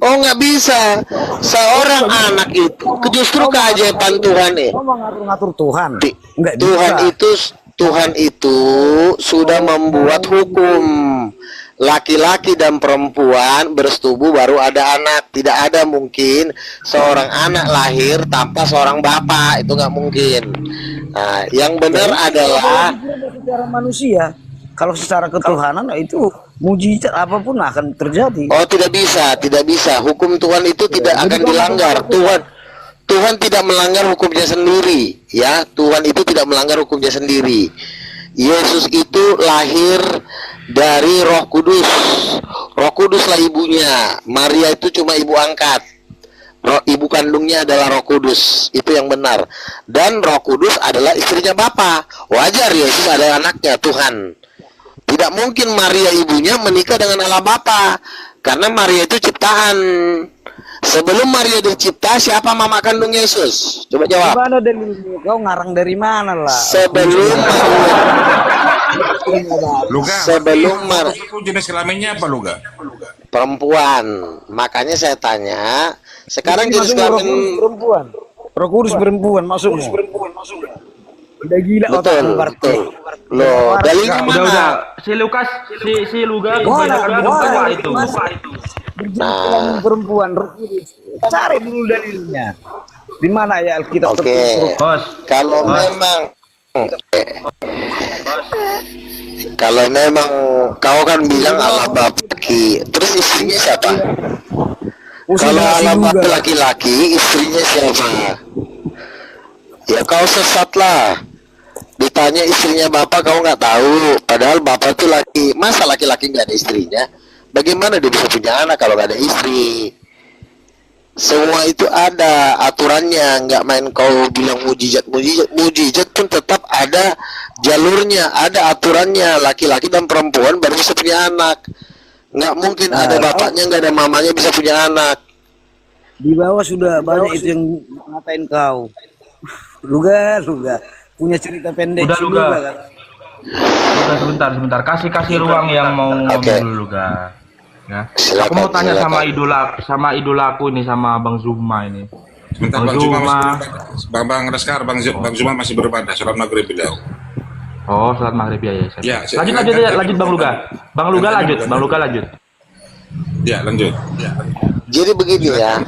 Oh nggak bisa. Seorang anak itu justru keajaiban Tuhan nih. Kau mau ngatur-ngatur Tuhan? Enggak bisa. Tuhan itu sudah membuat hukum. Laki-laki dan perempuan bersetubuh baru ada anak. Tidak ada mungkin seorang anak lahir tanpa seorang bapak. Itu nggak mungkin. Nah, yang benar adalah Secara manusia, kalau secara ketuhanan itu mujizat apapun akan terjadi. oh tidak bisa, tidak bisa. Hukum Tuhan itu tidak akan dilanggar. Tuhan tidak melanggar hukumnya sendiri, ya. Tuhan itu tidak melanggar hukumnya sendiri. Yesus itu lahir dari Roh Kudus. Roh Kuduslah ibunya. Maria itu cuma ibu angkat. Ibu kandungnya adalah Roh Kudus. Itu yang benar. Dan Roh Kudus adalah istrinya Bapa. Wajar Yesus adalah anaknya Tuhan. Tidak mungkin Maria ibunya menikah dengan Allah Bapa, karena Maria itu ciptaan. Sebelum Maria dicipta, siapa mama kandung Yesus? Coba jawab. Gimana dalilnya? Kau ngarang dari mana lah? Sebelum Luga. Sebelum Itu jenis kelaminnya apa Luga? perempuan. Makanya saya tanya, sekarang Jadi jenis masuk Roh Kudus kelamin perempuan. Roh Kudus perempuan masuk. Udah gila Betul, otakmu, Bart. betul. Loh, dalilnya mana? Udah. Si Lukas, si Luga kebanyakan minum tua itu. Berjenis kelamin perempuan. Cari dulu dalilnya. Di mana ya Alkitab Oke. tertulis? Bos, Kalau memang kau kan bilang Allah Bapa Ki, terus istrinya siapa? Kalau Allah Bapa laki-laki, istrinya siapa? Ya kau sesat lah. Ditanya istrinya Bapak kau nggak tahu, padahal Bapak tuh laki. Masa laki-laki nggak ada istrinya? Bagaimana dia bisa punya anak kalau nggak ada istri? Semua itu ada aturannya, nggak main kau bilang mujizat pun tetap ada jalurnya, ada aturannya. Laki-laki dan perempuan baru bisa punya anak. Nggak mungkin ada bapaknya nggak ada mamanya bisa punya anak. Di bawah sudah banyak itu yang ngatain kau. Luga punya cerita pendek. Udah, Luga. Kan? Udah sebentar. Kasih ruang yang mau ngomong dulu, Luga. Ya. Silakan, Aku mau tanya silakan. sama idolaku ini, sama Bang Zuma ini. Sebentar, Bang Zuma masih beribadah. Bang Raskar, Bang Zuma masih beribadah. Sholat maghrib beliau. Oh, sholat maghrib ya. Ya, Lanjut Bang Luga. Bang Luga lanjut. Ya, lanjut. Jadi begini ya,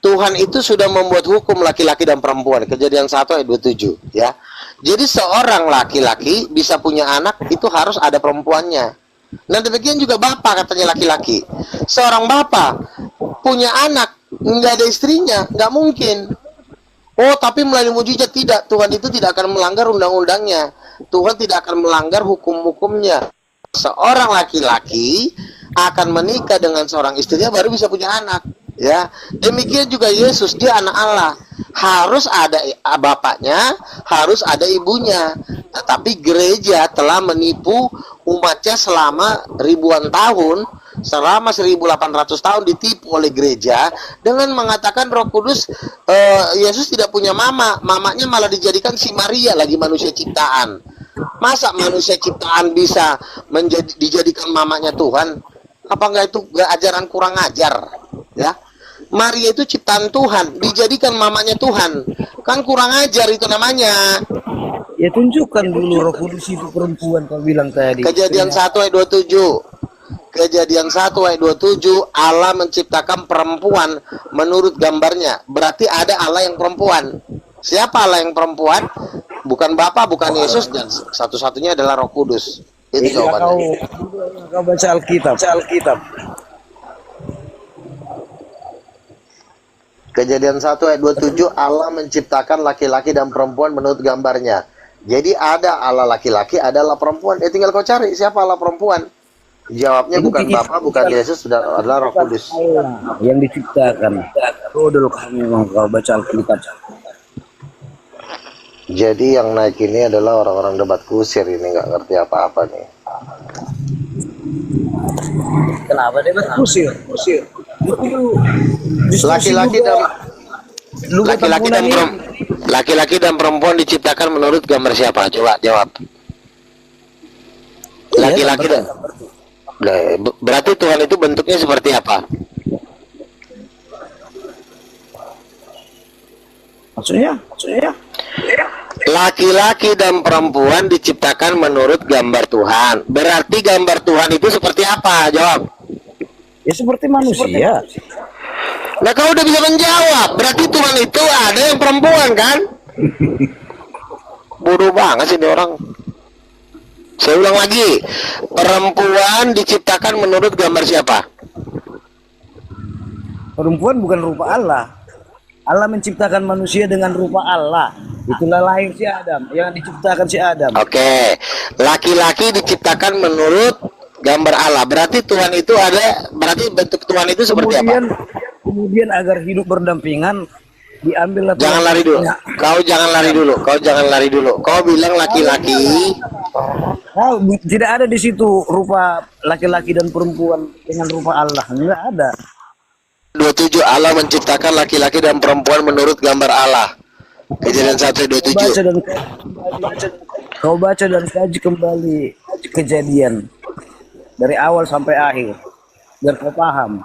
Tuhan itu sudah membuat hukum laki-laki dan perempuan. Kejadian 1 ayat 27 ya. Jadi seorang laki-laki bisa punya anak itu harus ada perempuannya. Nah demikian juga bapak katanya laki-laki. Seorang bapak punya anak nggak ada istrinya, nggak mungkin. Oh tapi melalui mujizat tidak. Tuhan itu tidak akan melanggar undang-undangnya. Tuhan tidak akan melanggar hukum-hukumnya. Seorang laki-laki akan menikah dengan seorang istrinya baru bisa punya anak. Ya, demikian juga Yesus, dia anak Allah. Harus ada bapaknya, harus ada ibunya. Tetapi gereja telah menipu umatnya selama ribuan tahun, selama 1800 tahun ditipu oleh gereja dengan mengatakan Roh Kudus, Yesus tidak punya mamanya malah dijadikan si Maria, lagi manusia ciptaan. Masa manusia ciptaan bisa dijadikan mamanya Tuhan? Apa enggak itu ajaran kurang ajar? Ya. Maria itu ciptaan Tuhan, dijadikan mamanya Tuhan. Kan kurang ajar itu namanya. Ya tunjukkan dulu Roh Kudus itu perempuan kau bilang tadi. Kejadian 1 ayat 27. Kejadian 1 ayat 27, Allah menciptakan perempuan menurut gambarnya. Berarti ada Allah yang perempuan. Siapa Allah yang perempuan? Bukan Bapa, bukan Yesus, dan satu-satunya adalah Roh Kudus. Itu jawabannya. Kau baca Alkitab. Kejadian 1 ayat 27, Allah menciptakan laki-laki dan perempuan menurut gambarnya. Jadi ada Allah laki-laki, ada Allah perempuan. Tinggal kau cari siapa Allah perempuan. Jawabnya bukan Bapa, bukan Yesus, sudah adalah Roh Kudus. Yang diciptakan. Bodoh kamu memang kau baca Alkitab. Jadi yang naik ini adalah orang-orang debat kusir ini, nggak ngerti apa-apa nih. Kenapa dia kusir? Laki-laki dan perempuan diciptakan menurut gambar siapa? Coba jawab. Laki-laki dan berarti Tuhan itu bentuknya seperti apa? Maksudnya? Laki-laki dan perempuan diciptakan menurut gambar Tuhan. Berarti gambar Tuhan itu seperti apa? Jawab. Ya seperti manusia. Nah kau udah bisa menjawab. Berarti Tuhan itu ada yang perempuan kan? Bodoh banget sih ini orang. Saya ulang lagi. Perempuan diciptakan menurut gambar siapa? Perempuan bukan rupa Allah. Allah menciptakan manusia dengan rupa Allah. Itulah lahir si Adam, yang diciptakan si Adam. Oke. Laki-laki diciptakan menurut gambar Allah. Berarti Tuhan itu ada, berarti bentuk Tuhan itu seperti apa? Kemudian agar hidup berdampingan diambil. Jangan lari dulu. Kau jangan lari dulu. Kau bilang laki-laki. Tidak ada di situ rupa laki-laki dan perempuan dengan rupa Allah. Enggak ada. 27, Allah menciptakan laki-laki dan perempuan menurut gambar Allah. Kejadian 1 27. Kau baca dan kaji kembali Kejadian dari awal sampai akhir biar kau paham.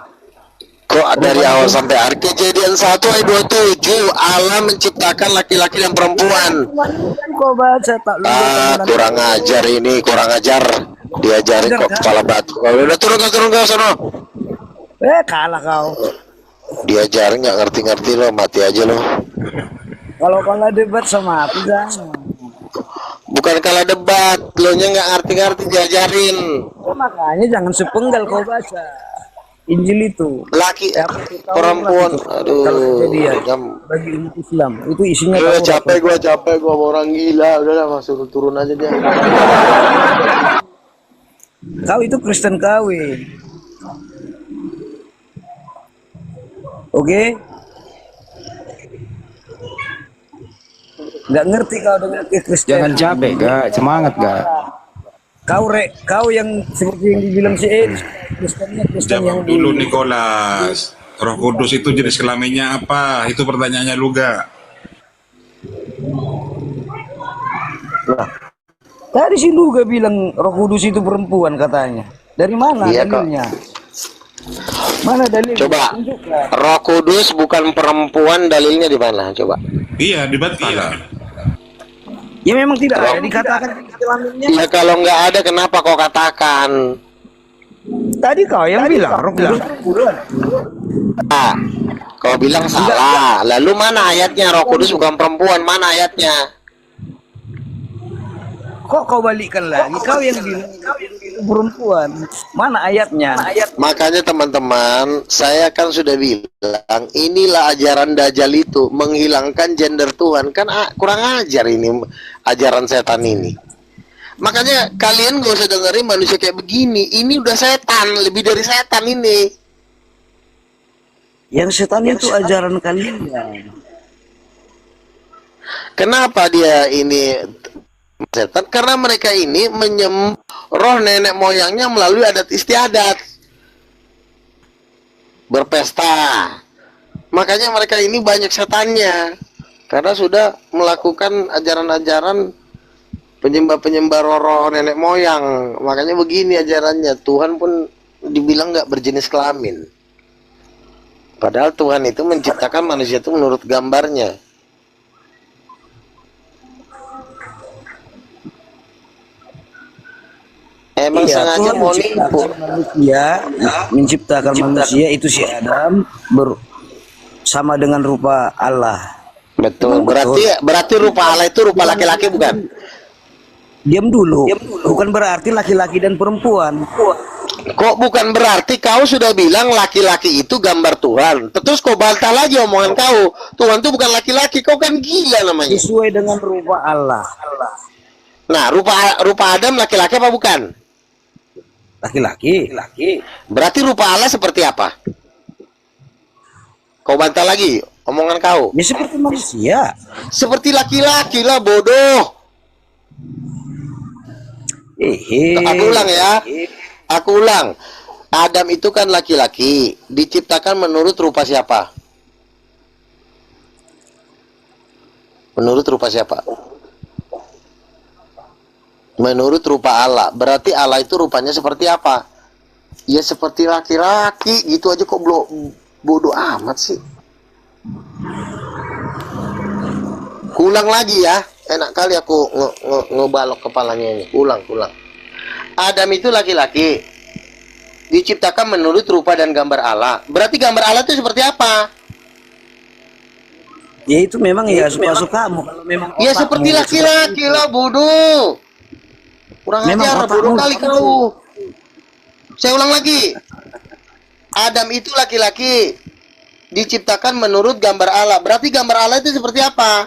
Kok dari awal sampai akhir Kejadian 1 ayat 27 Allah menciptakan laki-laki dan perempuan. Kau baca tak lu Kurang ajar ini, kurang ajar. Diajarin kok kepala batu. Kalau udah turun ke sana. kalah kau. Diajarin nggak ngerti-ngerti lo, mati aja lo. Kalau kalah debat sama aku jangan. Bukan kalah debat, lo nya nggak ngerti-ngerti diajarin. Makanya jangan sepenggal kau baca Injil itu. Laki, Ya, perempuan, aduh. Bagi umat Islam itu isinya. Capek gua orang gila. Udahlah masuk turun aja dia. Kau itu Kristen kawin. Oke? Nggak ngerti kau dengan Kristen. Jangan capek, Gak. Semangat, Gak. Kau yang seperti yang dibilang si Kristennya Kristen yang Jawab dulu Nicholas. Roh Kudus itu jenis kelaminnya apa? Itu pertanyaannya lu gak? Nah, tadi si Luga bilang Roh Kudus itu perempuan katanya. Dari mana dalilnya? Mana dalilnya? Coba. Tunjukkan. Roh Kudus bukan perempuan, dalilnya di mana? Coba. Iya, dibantah. Ya memang tidak ada dikatakan kelaminnya. Ya kalau nggak ada kenapa kau katakan? Tadi kau yang bilang Roh Kudus perempuan. Kau bilang salah. Lalu mana ayatnya Roh Kudus bukan perempuan? Mana ayatnya? Kok kau balikkan lagi? Kau yang bilang perempuan. Mana ayatnya? Makanya teman-teman, saya kan sudah bilang inilah ajaran Dajjal itu, menghilangkan gender Tuhan. Kan kurang ajar ini ajaran setan ini. Makanya kalian gak usah dengerin manusia kayak begini. Ini udah setan, lebih dari setan ini. Yang setan itu ajaran kalian. Kenapa dia ini setan? Karena mereka ini menyembah roh nenek moyangnya melalui adat istiadat, berpesta. Makanya mereka ini banyak setannya, karena sudah melakukan ajaran-ajaran penyembah roh nenek moyang. Makanya begini ajarannya. Tuhan pun dibilang nggak berjenis kelamin, padahal Tuhan itu menciptakan manusia itu menurut gambarnya. Emang sengaja mau nipu. Menciptakan manusia itu si Adam sama dengan rupa Allah. Betul. Berarti rupa Allah itu rupa laki-laki bukan? Diam dulu. Bukan berarti laki-laki dan perempuan. Kok bukan berarti kau sudah bilang laki-laki itu gambar Tuhan. Terus kau bantah lagi omongan kau. Tuhan itu bukan laki-laki. Kau kan gila namanya. Sesuai dengan rupa Allah. Nah, rupa Adam laki-laki apa bukan? Laki-laki. Berarti rupa Allah seperti apa? Kau bantah lagi omongan kau. Ya seperti manusia. Seperti laki-laki lah, bodoh. Aku ulang ya. Aku ulang. Adam itu kan laki-laki, diciptakan menurut rupa siapa? Menurut rupa siapa? Menurut rupa Allah. Berarti Allah itu rupanya seperti apa? Ya seperti laki-laki. Gitu aja kok bodoh amat sih. Ulang lagi ya. Enak kali aku ngebalok kepalanya ini. Ulang. Adam itu laki-laki, diciptakan menurut rupa dan gambar Allah. Berarti gambar Allah itu seperti apa? Ya itu memang ya suka-sukamu. Kalau memang ya seperti laki-laki lah, bodoh. Kurang ajar, bodoh kali kau. Saya ulang lagi. Adam itu laki-laki, diciptakan menurut gambar Allah. Berarti gambar Allah itu seperti apa?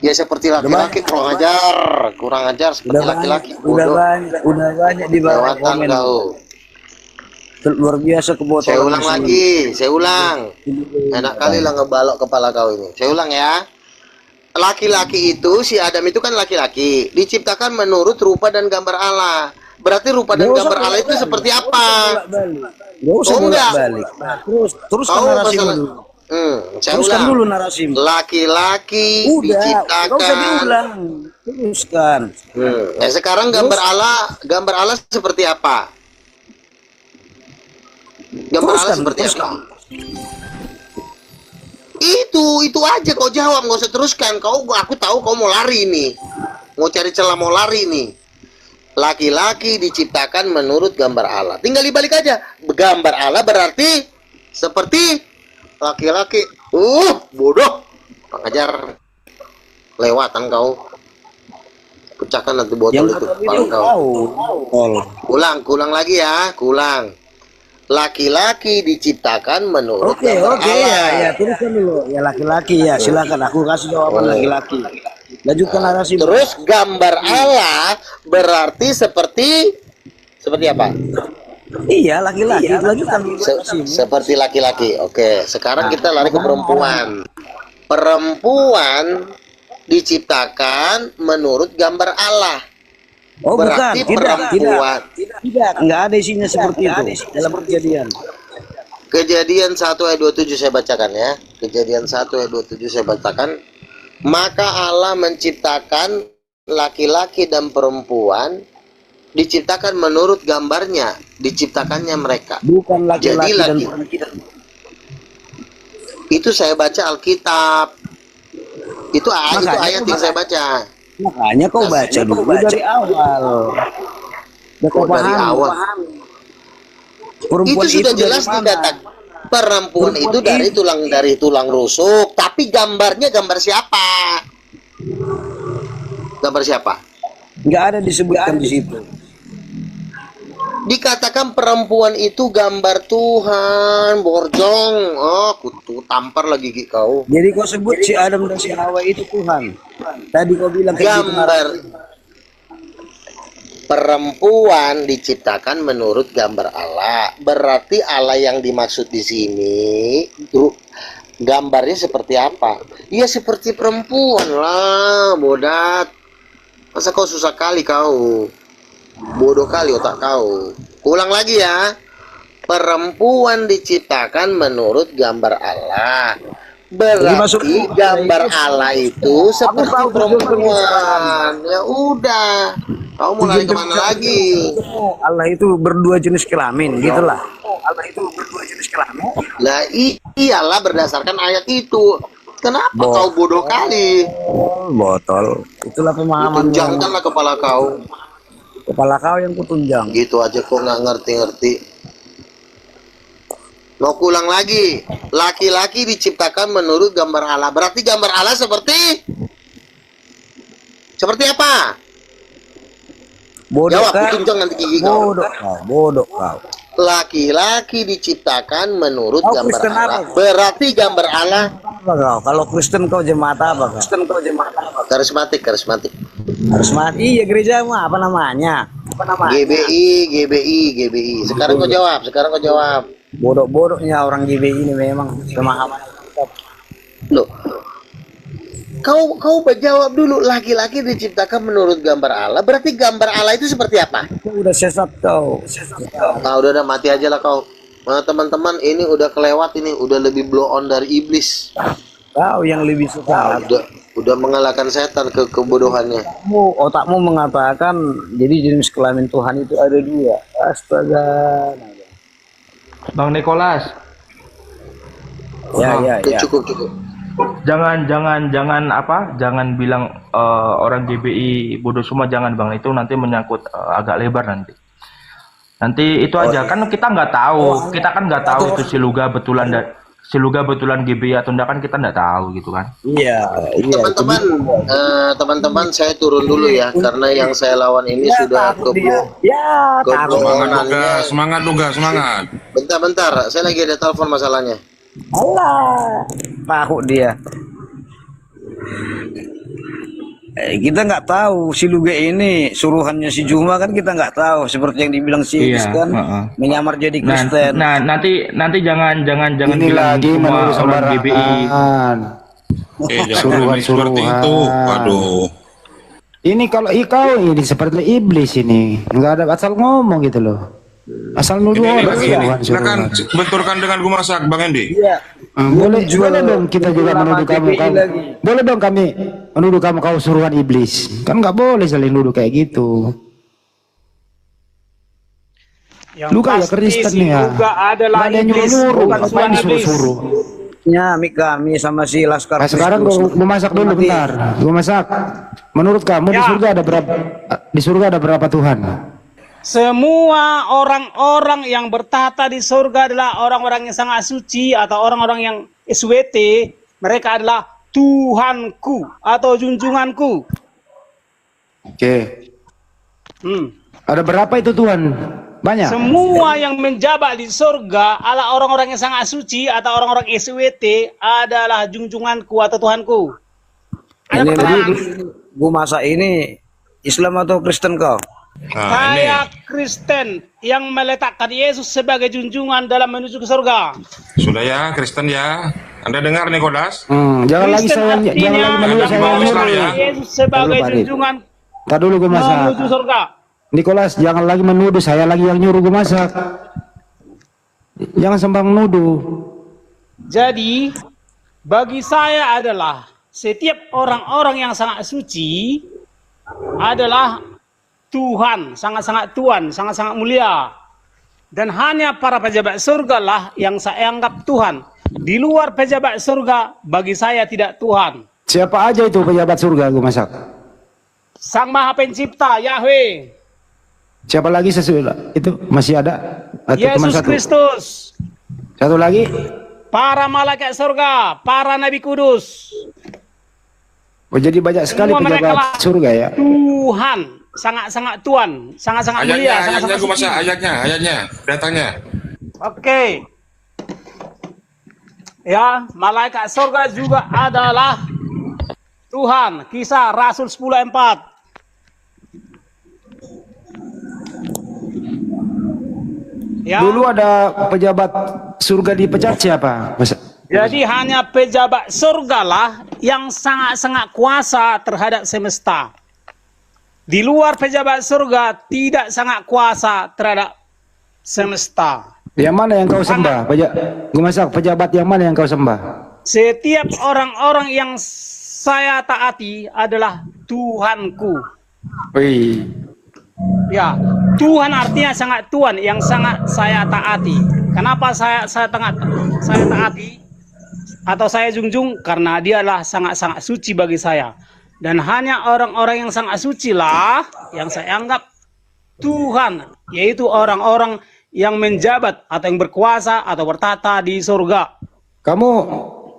Ya seperti laki-laki. Kurang ajar seperti laki-laki. Udah banyak di bawah komen. Luar biasa kebotolan. Saya ulang. Enak kali lah ngebalok kepala kau ini. Saya ulang ya. Laki-laki itu, si Adam itu kan laki-laki, diciptakan menurut rupa dan gambar Allah. Berarti rupa dan gambar Allah itu seperti apa? Balik. Terus narasi dulu. Teruskan dulu narasi. Laki-laki diciptakan. Teruskan. Sekarang gambar Allah seperti apa? Gambar Allah seperti apa? Itu aja kau jawab, nggak usah teruskan. Aku tahu kau mau lari nih, mau cari celah, mau lari nih. Laki-laki diciptakan menurut gambar Allah. Tinggal dibalik aja. Gambar Allah berarti seperti laki-laki. Bodoh. Pengajar. Lewatan kau. Pecahkan nanti botol itu. Kulang lagi ya. Laki-laki diciptakan menurut gambar Allah. Ya, teruskan dulu. Ya laki-laki ya, silakan aku kasih jawaban laki-laki. Lanjutkan narasi. Terus gambar Allah berarti seperti apa? Iya, laki-laki. Lanjutkan dulu. Seperti laki-laki. Oke, sekarang kita lari ke perempuan. Perempuan diciptakan menurut gambar Allah. Oh, berarti bukan, perempuan. Tidak, enggak ada isinya seperti itu dalam Kejadian. Kejadian 1 ayat 27 saya bacakan ya. Kejadian 1 ayat 27 saya bacakan. Maka Allah menciptakan laki-laki dan perempuan, diciptakan menurut gambarnya, diciptakannya mereka. Bukan laki-laki dan perempuan. Itu saya baca Alkitab. Itu ayat yang saya baca. Makanya kau baca dulu dari awal. Dari awal. Itu sudah jelas dikatakan. Perempuan itu dari tulang rusuk, tapi gambarnya gambar siapa? Gambar siapa? Nggak ada disebutkan di situ. Dikatakan perempuan itu gambar Tuhan, borjong. Oh, kutu tampar lagi kau. Jadi kau sebut si Adam dan si Hawa itu Tuhan. Tadi kau bilang gambar perempuan diciptakan menurut gambar Allah. Berarti Allah yang dimaksud di sini gambarnya seperti apa? Ya seperti perempuan lah, bodat. Masa kau susah kali kau? Bodoh kali otak kau. Ulang lagi ya. Perempuan diciptakan menurut gambar Allah. Berarti gambar Allah itu seperti perempuan. Ya udah. Kau mau lari kemana lagi? Allah itu berdua jenis kelamin, gitulah. Allah itu berdua jenis kelamin. Lah iyalah berdasarkan ayat itu. Kenapa kau bodoh kali? Botol. Itulah pemahaman. Tunjangkanlah kepala kau. Kepala kau yang kutunjang. Gitu aja kok nggak ngerti-ngerti. Mau ulang lagi. Laki-laki diciptakan menurut gambar Allah. Berarti gambar Allah seperti apa? Bodoh. Jawab, tunjang nanti gigi kau. Bodoh kau. Laki-laki diciptakan menurut Kau gambar Kristen Allah. apa? Berarti gambar Allah. Apa kau? Kalau Kristen kau jemaat apa kau? Karismatik. Karismatik. Iya, gereja apa namanya? GBI. Sekarang kau jawab. Bodoh-bodohnya orang GBI ini memang pemahaman. Loh. Kau berjawab dulu. Laki-laki diciptakan menurut gambar Allah. Berarti gambar Allah itu seperti apa? Kau udah sesat kau. Nah, udah mati aja lah kau. Nah, teman-teman, ini udah kelewat ini, udah lebih blow on dari iblis. Kau yang lebih sesat. Udah mengalahkan setan ke kebodohannya. Otakmu mengatakan jadi jenis kelamin Tuhan itu ada dua. Astaga. Bang Nicholas. Ya. Cukup. Jangan bilang orang GBI bodoh semua, jangan Bang, itu nanti menyangkut agak lebar nanti itu aja. Kan kita nggak tahu, kita kan nggak tahu itu si Luga betulan GBI atau enggak, kan kita nggak tahu gitu kan. Iya. Teman-teman saya turun dulu ya, karena yang saya lawan ini sudah Semangat Luga. Bentar, saya lagi ada telepon masalahnya. Allah, takut dia. Kita nggak tahu si Luge ini suruhannya si Juma, kan kita nggak tahu, seperti yang dibilang si Kristen menyamar jadi Kristen. Nah, nanti jangan bilang semua orang GBI. Suruhan itu. Waduh. Ini kalau kau ini seperti iblis ini, nggak ada asal ngomong gitu loh. Asal nuduh orang. Silakan benturkan dengan Gumasak, Bang Endi. Iya. Boleh dong kita juga menuduh kamu. Boleh dong kami menuduh kamu kau suruhan iblis. Kan nggak boleh saling nuduh kayak gitu. Yang Lu kayak pasti Kristen si ya. Luga adalah Nggak ada yang iblis, nyuruh-nyuruh, bukan ngapain Tuhan iblis. disuruh-suruh. Ya, kami sama si Laskar Nah, sekarang Kristus. gua masak dulu Mati. bentar. Gua masak. Menurut kamu di Ya. surga ada berapa? Di surga ada berapa Tuhan? Semua orang-orang yang bertahta di surga adalah orang-orang yang sangat suci atau orang-orang yang SWT. Mereka adalah Tuhanku atau junjunganku. Oke. Ada berapa itu Tuhan? Banyak. Semua yang menjabat di surga adalah orang-orang yang sangat suci atau orang-orang SWT adalah junjunganku atau Tuhanku. Ada Ini pertanyaan? gua masak ini Islam atau Kristen kau? Nah, ini Saya Kristen yang meletakkan Yesus sebagai junjungan dalam menuju ke surga. sudah ya, Kristen ya. Anda dengar Nikolas? Jangan lagi Kristen saya artinya jangan lagi menuduh yang saya bawa Islam nyuruh. ya. Yesus sebagai Lalu, Pak Rit. junjungan Ntar dulu gue masak. menuju surga. Nikolas, jangan lagi menuduh saya lagi yang nyuruh gue masak. Jangan sembang nuduh. Jadi, bagi saya adalah setiap orang-orang yang sangat suci adalah Tuhan, sangat-sangat Tuhan, sangat-sangat mulia. Dan hanya para pejabat surga lah yang saya anggap Tuhan. Di luar pejabat surga, bagi saya tidak Tuhan. Siapa aja itu pejabat surga gue masak? Sang Maha Pencipta, Yahweh, Siapa lagi sesudah itu masih ada? Atau cuma Yesus satu? Kristus, Satu lagi? para malaikat surga, para nabi kudus. Oh, jadi banyak sekali Semua mereka pejabat lah surga ya. Tuhan, sangat-sangat Tuhan, sangat-sangat mulia, Ayatnya, ayatnya sangat-sangat gue suci. masak, ayatnya, datangnya. Oke. Ya, malaikat surga juga adalah Tuhan. Kisah Rasul 10:4. Ya. Dulu ada pejabat surga dipecat siapa? Jadi hanya pejabat surga lah yang sangat-sangat kuasa terhadap semesta. Di luar pejabat surga tidak sangat kuasa terhadap semesta. Yang mana yang kau sembah? Gue masak pejabat yang mana yang kau sembah? Setiap orang-orang yang saya taati adalah Tuhanku. Wih. Ya, Tuhan artinya sangat Tuhan yang sangat saya taati. Kenapa saya taati atau saya junjung? Karena dialah sangat-sangat suci bagi saya. Dan hanya orang-orang yang sangat suci lah yang saya anggap Tuhan, yaitu orang-orang yang menjabat atau yang berkuasa atau bertata di surga. Kamu,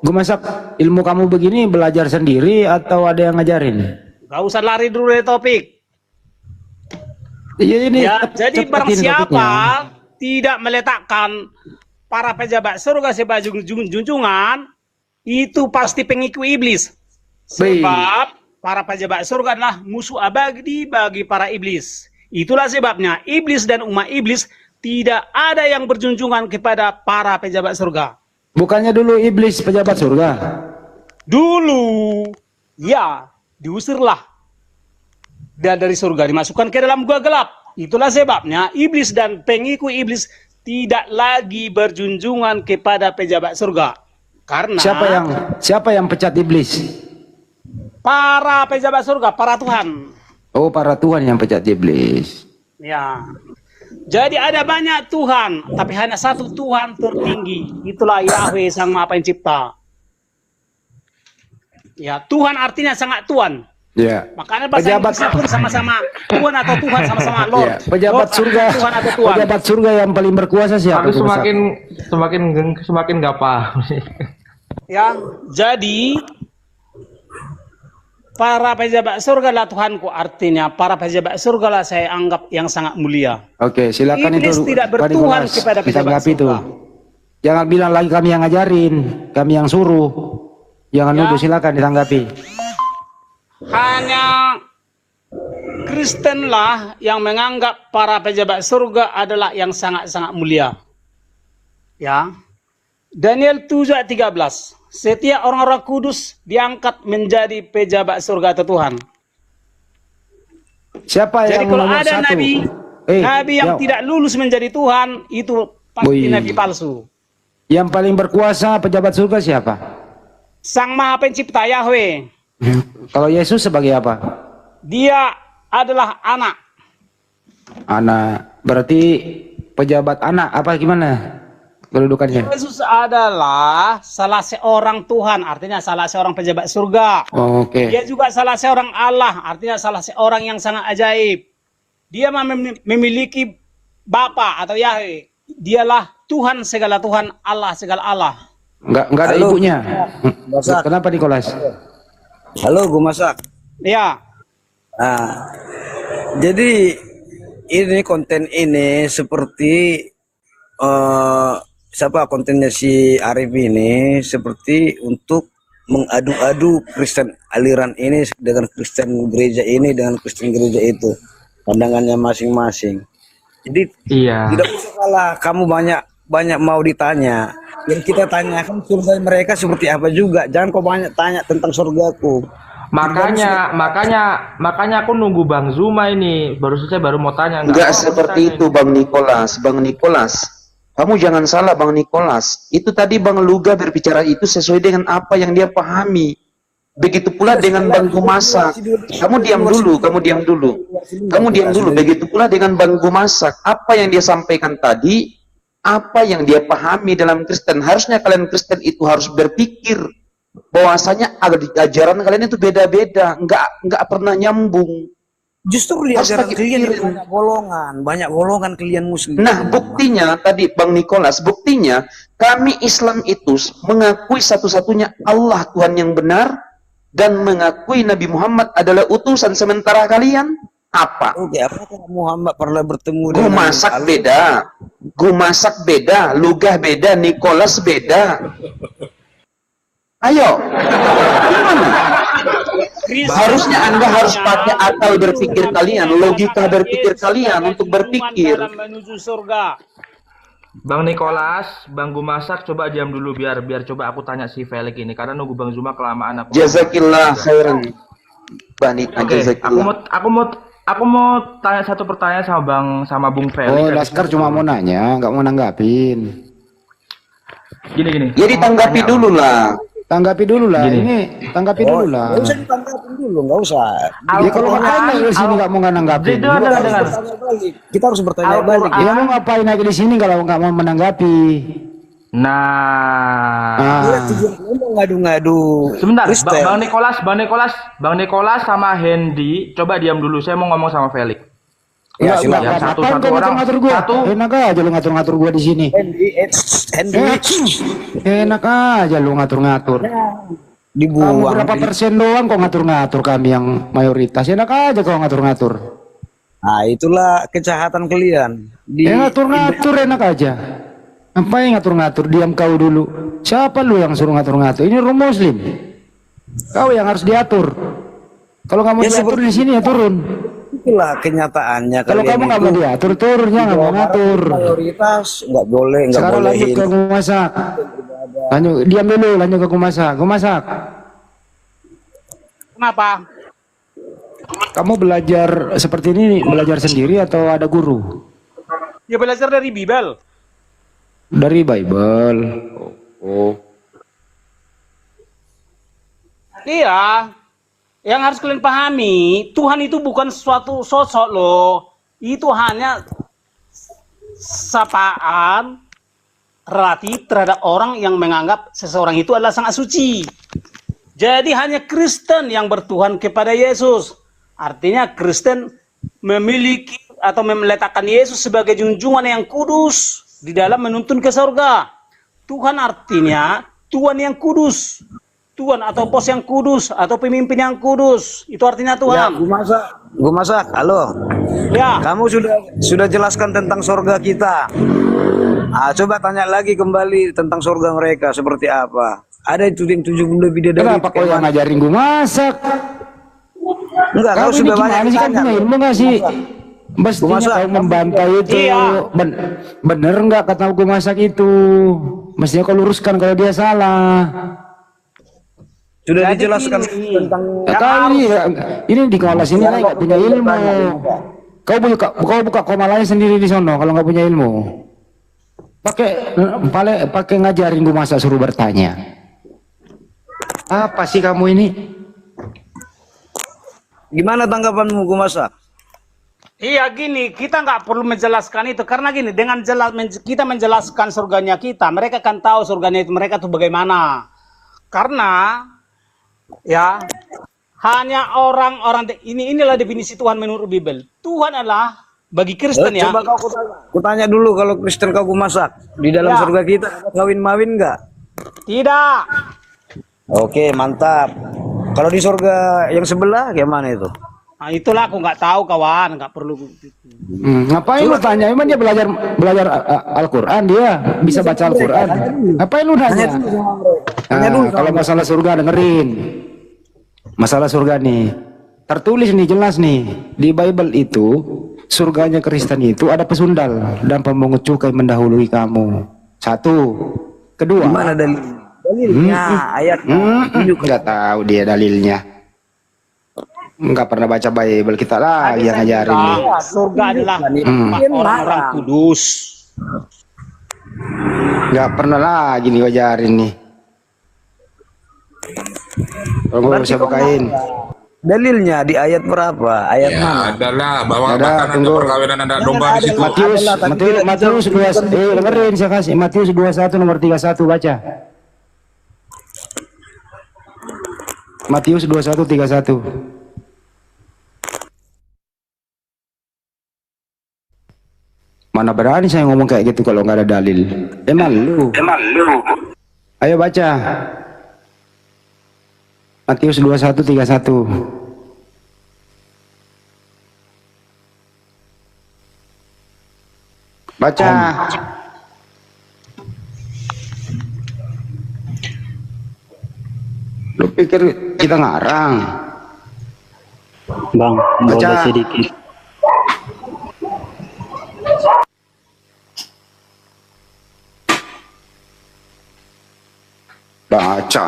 gue masak ilmu kamu begini belajar sendiri atau ada yang ngajarin? Gak usah lari dulu dari topik. Iya ini. Ya, jadi barang cepetin siapa topiknya. tidak meletakkan para pejabat surga sebagai junjungan, itu pasti pengikut iblis. Sebab para pejabat surga adalah musuh abadi bagi para iblis. Itulah sebabnya iblis dan umat iblis tidak ada yang berjunjungan kepada para pejabat surga. Bukannya dulu iblis pejabat surga? Dulu, ya, diusirlah. Dan dari surga dimasukkan ke dalam gua gelap. Itulah sebabnya iblis dan pengikut iblis tidak lagi berjunjungan kepada pejabat surga. Karena siapa yang pecat iblis? para pejabat surga, para Tuhan. Oh, para Tuhan yang pecat iblis. Ya. Jadi ada banyak Tuhan, tapi hanya satu Tuhan tertinggi. Itulah Yahweh Sang Maha Pencipta. Ya, Tuhan artinya sangat Tuhan. Ya. Makanya bahasa Inggrisnya pun sama-sama Tuhan atau Tuhan sama-sama Lord. Ya. Pejabat Lord surga. Tuhan atau Tuhan. Pejabat surga yang paling berkuasa siapa? Aku semakin nggak paham. Ya, jadi para pejabat surga lah Tuhanku, artinya para pejabat surga lah saya anggap yang sangat mulia. Oke, silakan Iblis itu. tidak Pak bertuhan Nikolas, kepada pejabat ditanggapi itu. surga. Jangan bilang lagi kami yang ngajarin, kami yang suruh. Jangan Ya. nuduh, silakan ditanggapi. Hanya Kristen lah yang menganggap para pejabat surga adalah yang sangat-sangat mulia. Ya. Daniel 7:13. Setiap orang-orang kudus diangkat menjadi pejabat surga atau Tuhan. Siapa Jadi yang kalau nomor ada satu? nabi yang tidak lulus menjadi Tuhan, itu pasti Wih. nabi palsu. Yang paling berkuasa pejabat surga siapa? Sang Maha Pencipta Yahweh. Kalau Yesus sebagai apa? Dia adalah anak. Anak. Berarti pejabat anak apa gimana kedudukannya? Yesus adalah salah seorang Tuhan, artinya salah seorang pejabat surga. Oh, oke. Dia juga salah seorang Allah, artinya salah seorang yang sangat ajaib. Dia memiliki Bapa atau Yahweh. Dialah Tuhan segala Tuhan, Allah segala Allah. Enggak ada Halo. ibunya. Masak. Kenapa Nikolas? Halo, gue masak. Ya, Nah, jadi ini konten ini seperti siapa kontennya si Arif ini seperti untuk mengadu-adu Kristen aliran ini dengan Kristen gereja ini dengan Kristen gereja itu, pandangannya masing-masing. Jadi Iya. tidak usah kalah, kamu banyak mau ditanya. Yang kita tanyakan surga mereka seperti apa juga. Jangan kau banyak tanya tentang surgaku. Makanya aku nunggu Bang Zuma ini. Saya baru mau tanya. Enggak apa seperti tanya itu Bang Nikolas. Bang Nikolas, kamu jangan salah Bang Nikolas. Itu tadi Bang Luga berbicara itu sesuai dengan apa yang dia pahami. Begitu pula dengan Bang Gumasak. Kamu diam dulu. Begitu pula dengan Bang Gumasak. Apa yang dia sampaikan tadi, apa yang dia pahami dalam Kristen. Harusnya kalian Kristen itu harus berpikir bahwasanya ajaran kalian itu beda-beda, enggak pernah nyambung. Justru di Harus ajaran pakai kalian pikiran. banyak golongan kalian muslim. Nah, buktinya tadi Bang Nikolas, buktinya kami Islam itu mengakui satu-satunya Allah Tuhan yang benar dan mengakui Nabi Muhammad adalah utusan, sementara kalian apa? Oke, apakah Muhammad pernah bertemu dengan Gumasak beda, Gumasak beda, Lugah beda, Nikolas beda. Ayo, gimana? Harusnya Anda harus pakai akal berpikir kalian, logika berpikir kalian untuk berpikir. dalam menuju surga. Bang Nikolas, Bang Gumasak, coba diam dulu biar coba aku tanya si Felix ini karena nunggu Bang Zuma kelamaan aku. Jazakillah khairan. Banita Oke, jazakillah. aku mau tanya satu pertanyaan sama Bung Felix. Oh, Laskar cuma mau nanya, nggak mau nanggapin. Gini. Ya ditanggapi dulu lah. Tanggapi dulu lah. Gini. Ini tanggapi dulu lah. Nggak usah ditanggapin dulu, nggak usah. Ya kalau ngapain naik di sini nggak mau nanggapin? Dengar. Bertanya balik. Kita harus bertanya balik. Ya mau ngapain naik di sini kalau nggak mau menanggapi? Nah, Iya, tujuan kalian mau ngadu-ngadu. sebentar, Kristen. Bang Nikolas sama Hendy, coba diam dulu. Saya mau ngomong sama Felix. Ya, Nggak, silakan. Ya, ngapain kau orang. ngatur gua? Satu. Enak aja lu ngatur-ngatur gua di sini. Hendy Enak aja lu ngatur-ngatur. Kamu dibuang. berapa persen doang kok ngatur-ngatur, kami yang mayoritas. Enak aja kau ngatur-ngatur. Nah, itulah kejahatan kalian. Ngatur-ngatur enak aja. Ngapain ngatur-ngatur? Diam kau dulu. Siapa lu yang suruh ngatur-ngatur? Ini rumah muslim. Kau yang harus diatur. Kalau kamu Ya, diatur seperti- di sini ya turun. Itulah kenyataannya. Kalau kalian kamu nggak itu. mau diatur, turun jangan mau ngatur. Mayoritas nggak boleh, nggak Sekarang lanjut bolehin. ke Gumasak. Lanjut, diam dulu, lanjut ke Gumasak. Gumasak, Kenapa? kamu belajar seperti ini belajar sendiri atau ada guru? Ya belajar dari Bible. Dari Bible. Oh. Iya. Yang harus kalian pahami, Tuhan itu bukan suatu sosok loh. Itu hanya sapaan relatif terhadap orang yang menganggap seseorang itu adalah sangat suci. Jadi hanya Kristen yang bertuhan kepada Yesus. Artinya Kristen memiliki atau meletakkan Yesus sebagai junjungan yang kudus di dalam menuntun ke surga. Tuhan artinya Tuhan yang kudus. Tuhan atau bos yang kudus atau pemimpin yang kudus. Itu artinya Ya, Tuhan. Gue masak. Halo. Ya. Kamu sudah jelaskan tentang surga kita. Coba tanya lagi kembali tentang surga mereka seperti apa. Ada itu yang 70 bidadari. Kenapa kau yang ngajarin gue masak? Enggak, Kau kau ini sudah banyak gimana sih, kan tanya. punya ilmu nggak sih? Mestinya masak. kau membantai itu. Iya. Bener nggak kata gue masak itu? Mestinya kau luruskan kalau dia salah. Sudah Jadi dijelaskan ini. tentang Ya, kau ini di kelas ini nggak punya ilmu. Kau buka komalanya sendiri di sono kalau nggak punya ilmu. Pakai ngajarin gue masak suruh bertanya. Apa sih kamu ini? Gimana tanggapanmu, gue masak? Iya gini, kita nggak perlu menjelaskan itu karena gini, dengan kita menjelaskan surganya kita, mereka kan tahu surganya itu mereka tuh bagaimana. Karena ya hanya orang-orang inilah definisi Tuhan menurut Bible. Tuhan adalah bagi Kristen ya. Coba aku tanya dulu, kalau Kristen kau masak di dalam Ya. surga kita ada kawin-mawin nggak? Tidak. Oke, mantap. Kalau di surga yang sebelah gimana itu? Nah, itulah aku nggak tahu kawan, nggak perlu. Ngapain lu tanya? Emang dia belajar Al-Quran, dia bisa baca Al-Quran. Ngapain lu nanya? Kalau masalah surga dengerin. Masalah surga nih, tertulis nih jelas nih di Bible itu, surganya Kristen itu ada pesundal dan pemungut cukai mendahului kamu. Satu, kedua. Gimana dalilnya? Ayatnya. Nggak tahu dia dalilnya. Nggak pernah baca Bible, kita lagi yang ngajarin nih. Surga adalah orang-orang kudus. Nggak pernah lagi nih ngajarin nih. Kalau bisa bukain. Dalilnya di ayat berapa? Ayat Ya, mana? adalah bahwa Ada, bahkan ada tunggu. perkawinan ada domba di situ. Matius 2, dengerin saya kasih Matius 21 nomor 31 baca. Matius 21 31. Mana berani saya ngomong kayak gitu kalau nggak ada dalil. Emang lu. Ayo baca. Matius 21 31. Baca. Lu pikir kita ngarang? Bang, Baca. boleh sedikit. Baca.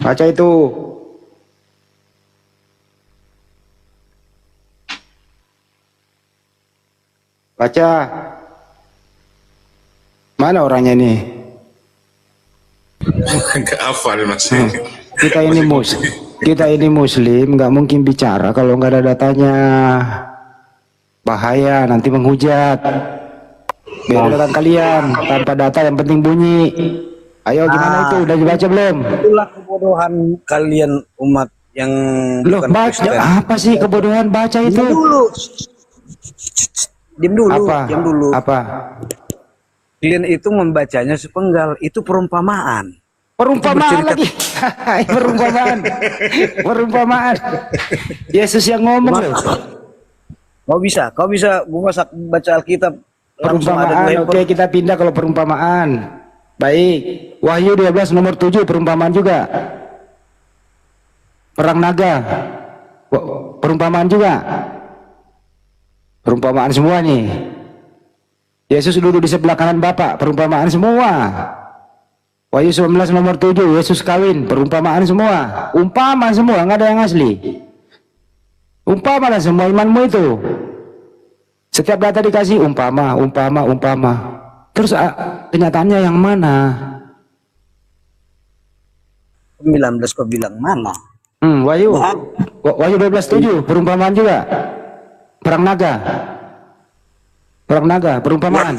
Baca itu. Baca. Mana orangnya nih? Enggak hafal Mas. Kita ini muslim, nggak mungkin bicara kalau nggak ada datanya. Bahaya, nanti menghujat. Beda dengan kalian, tanpa data yang penting bunyi. Ayo gimana itu? Udah dibaca belum? Itulah kebodohan kalian umat yang Loh, bukan baca Kristen. apa sih kebodohan baca itu? Diam dulu. Diam dulu. Apa? Diam dulu. Apa? Kalian itu membacanya sepenggal, itu perumpamaan. Perumpamaan lagi. Perumpamaan. Perumpamaan. Yesus yang ngomong loh. Kau bisa baca Alkitab. langsung ada Perumpamaan. dua Oke, kita pindah kalau perumpamaan. Baik. Wahyu 12 nomor 7 perumpamaan juga. Perang naga. Perumpamaan juga. Perumpamaan semua nih. Yesus duduk di sebelah kanan Bapa, perumpamaan semua. Wahyu 19 nomor 7, Yesus kawin, perumpamaan semua. Umpama semua, nggak ada yang asli. Umpama lah semua imanmu itu. Setiap data dikasih umpama. Terus kenyataannya yang mana? 19 kau bilang mana? Wahyu 12:7 perumpamaan juga. Perang naga, perumpamaan.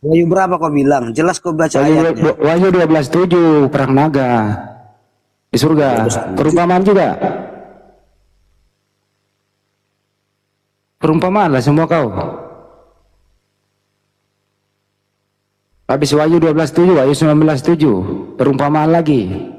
Wahyu berapa kau bilang? Jelas kau baca ayatnya. Wahyu 12:7 perang naga di surga, perumpamaan juga. Perumpamaan lah semua kau. Habis Wahyu 12:7, Wahyu 19:7 perumpamaan lagi.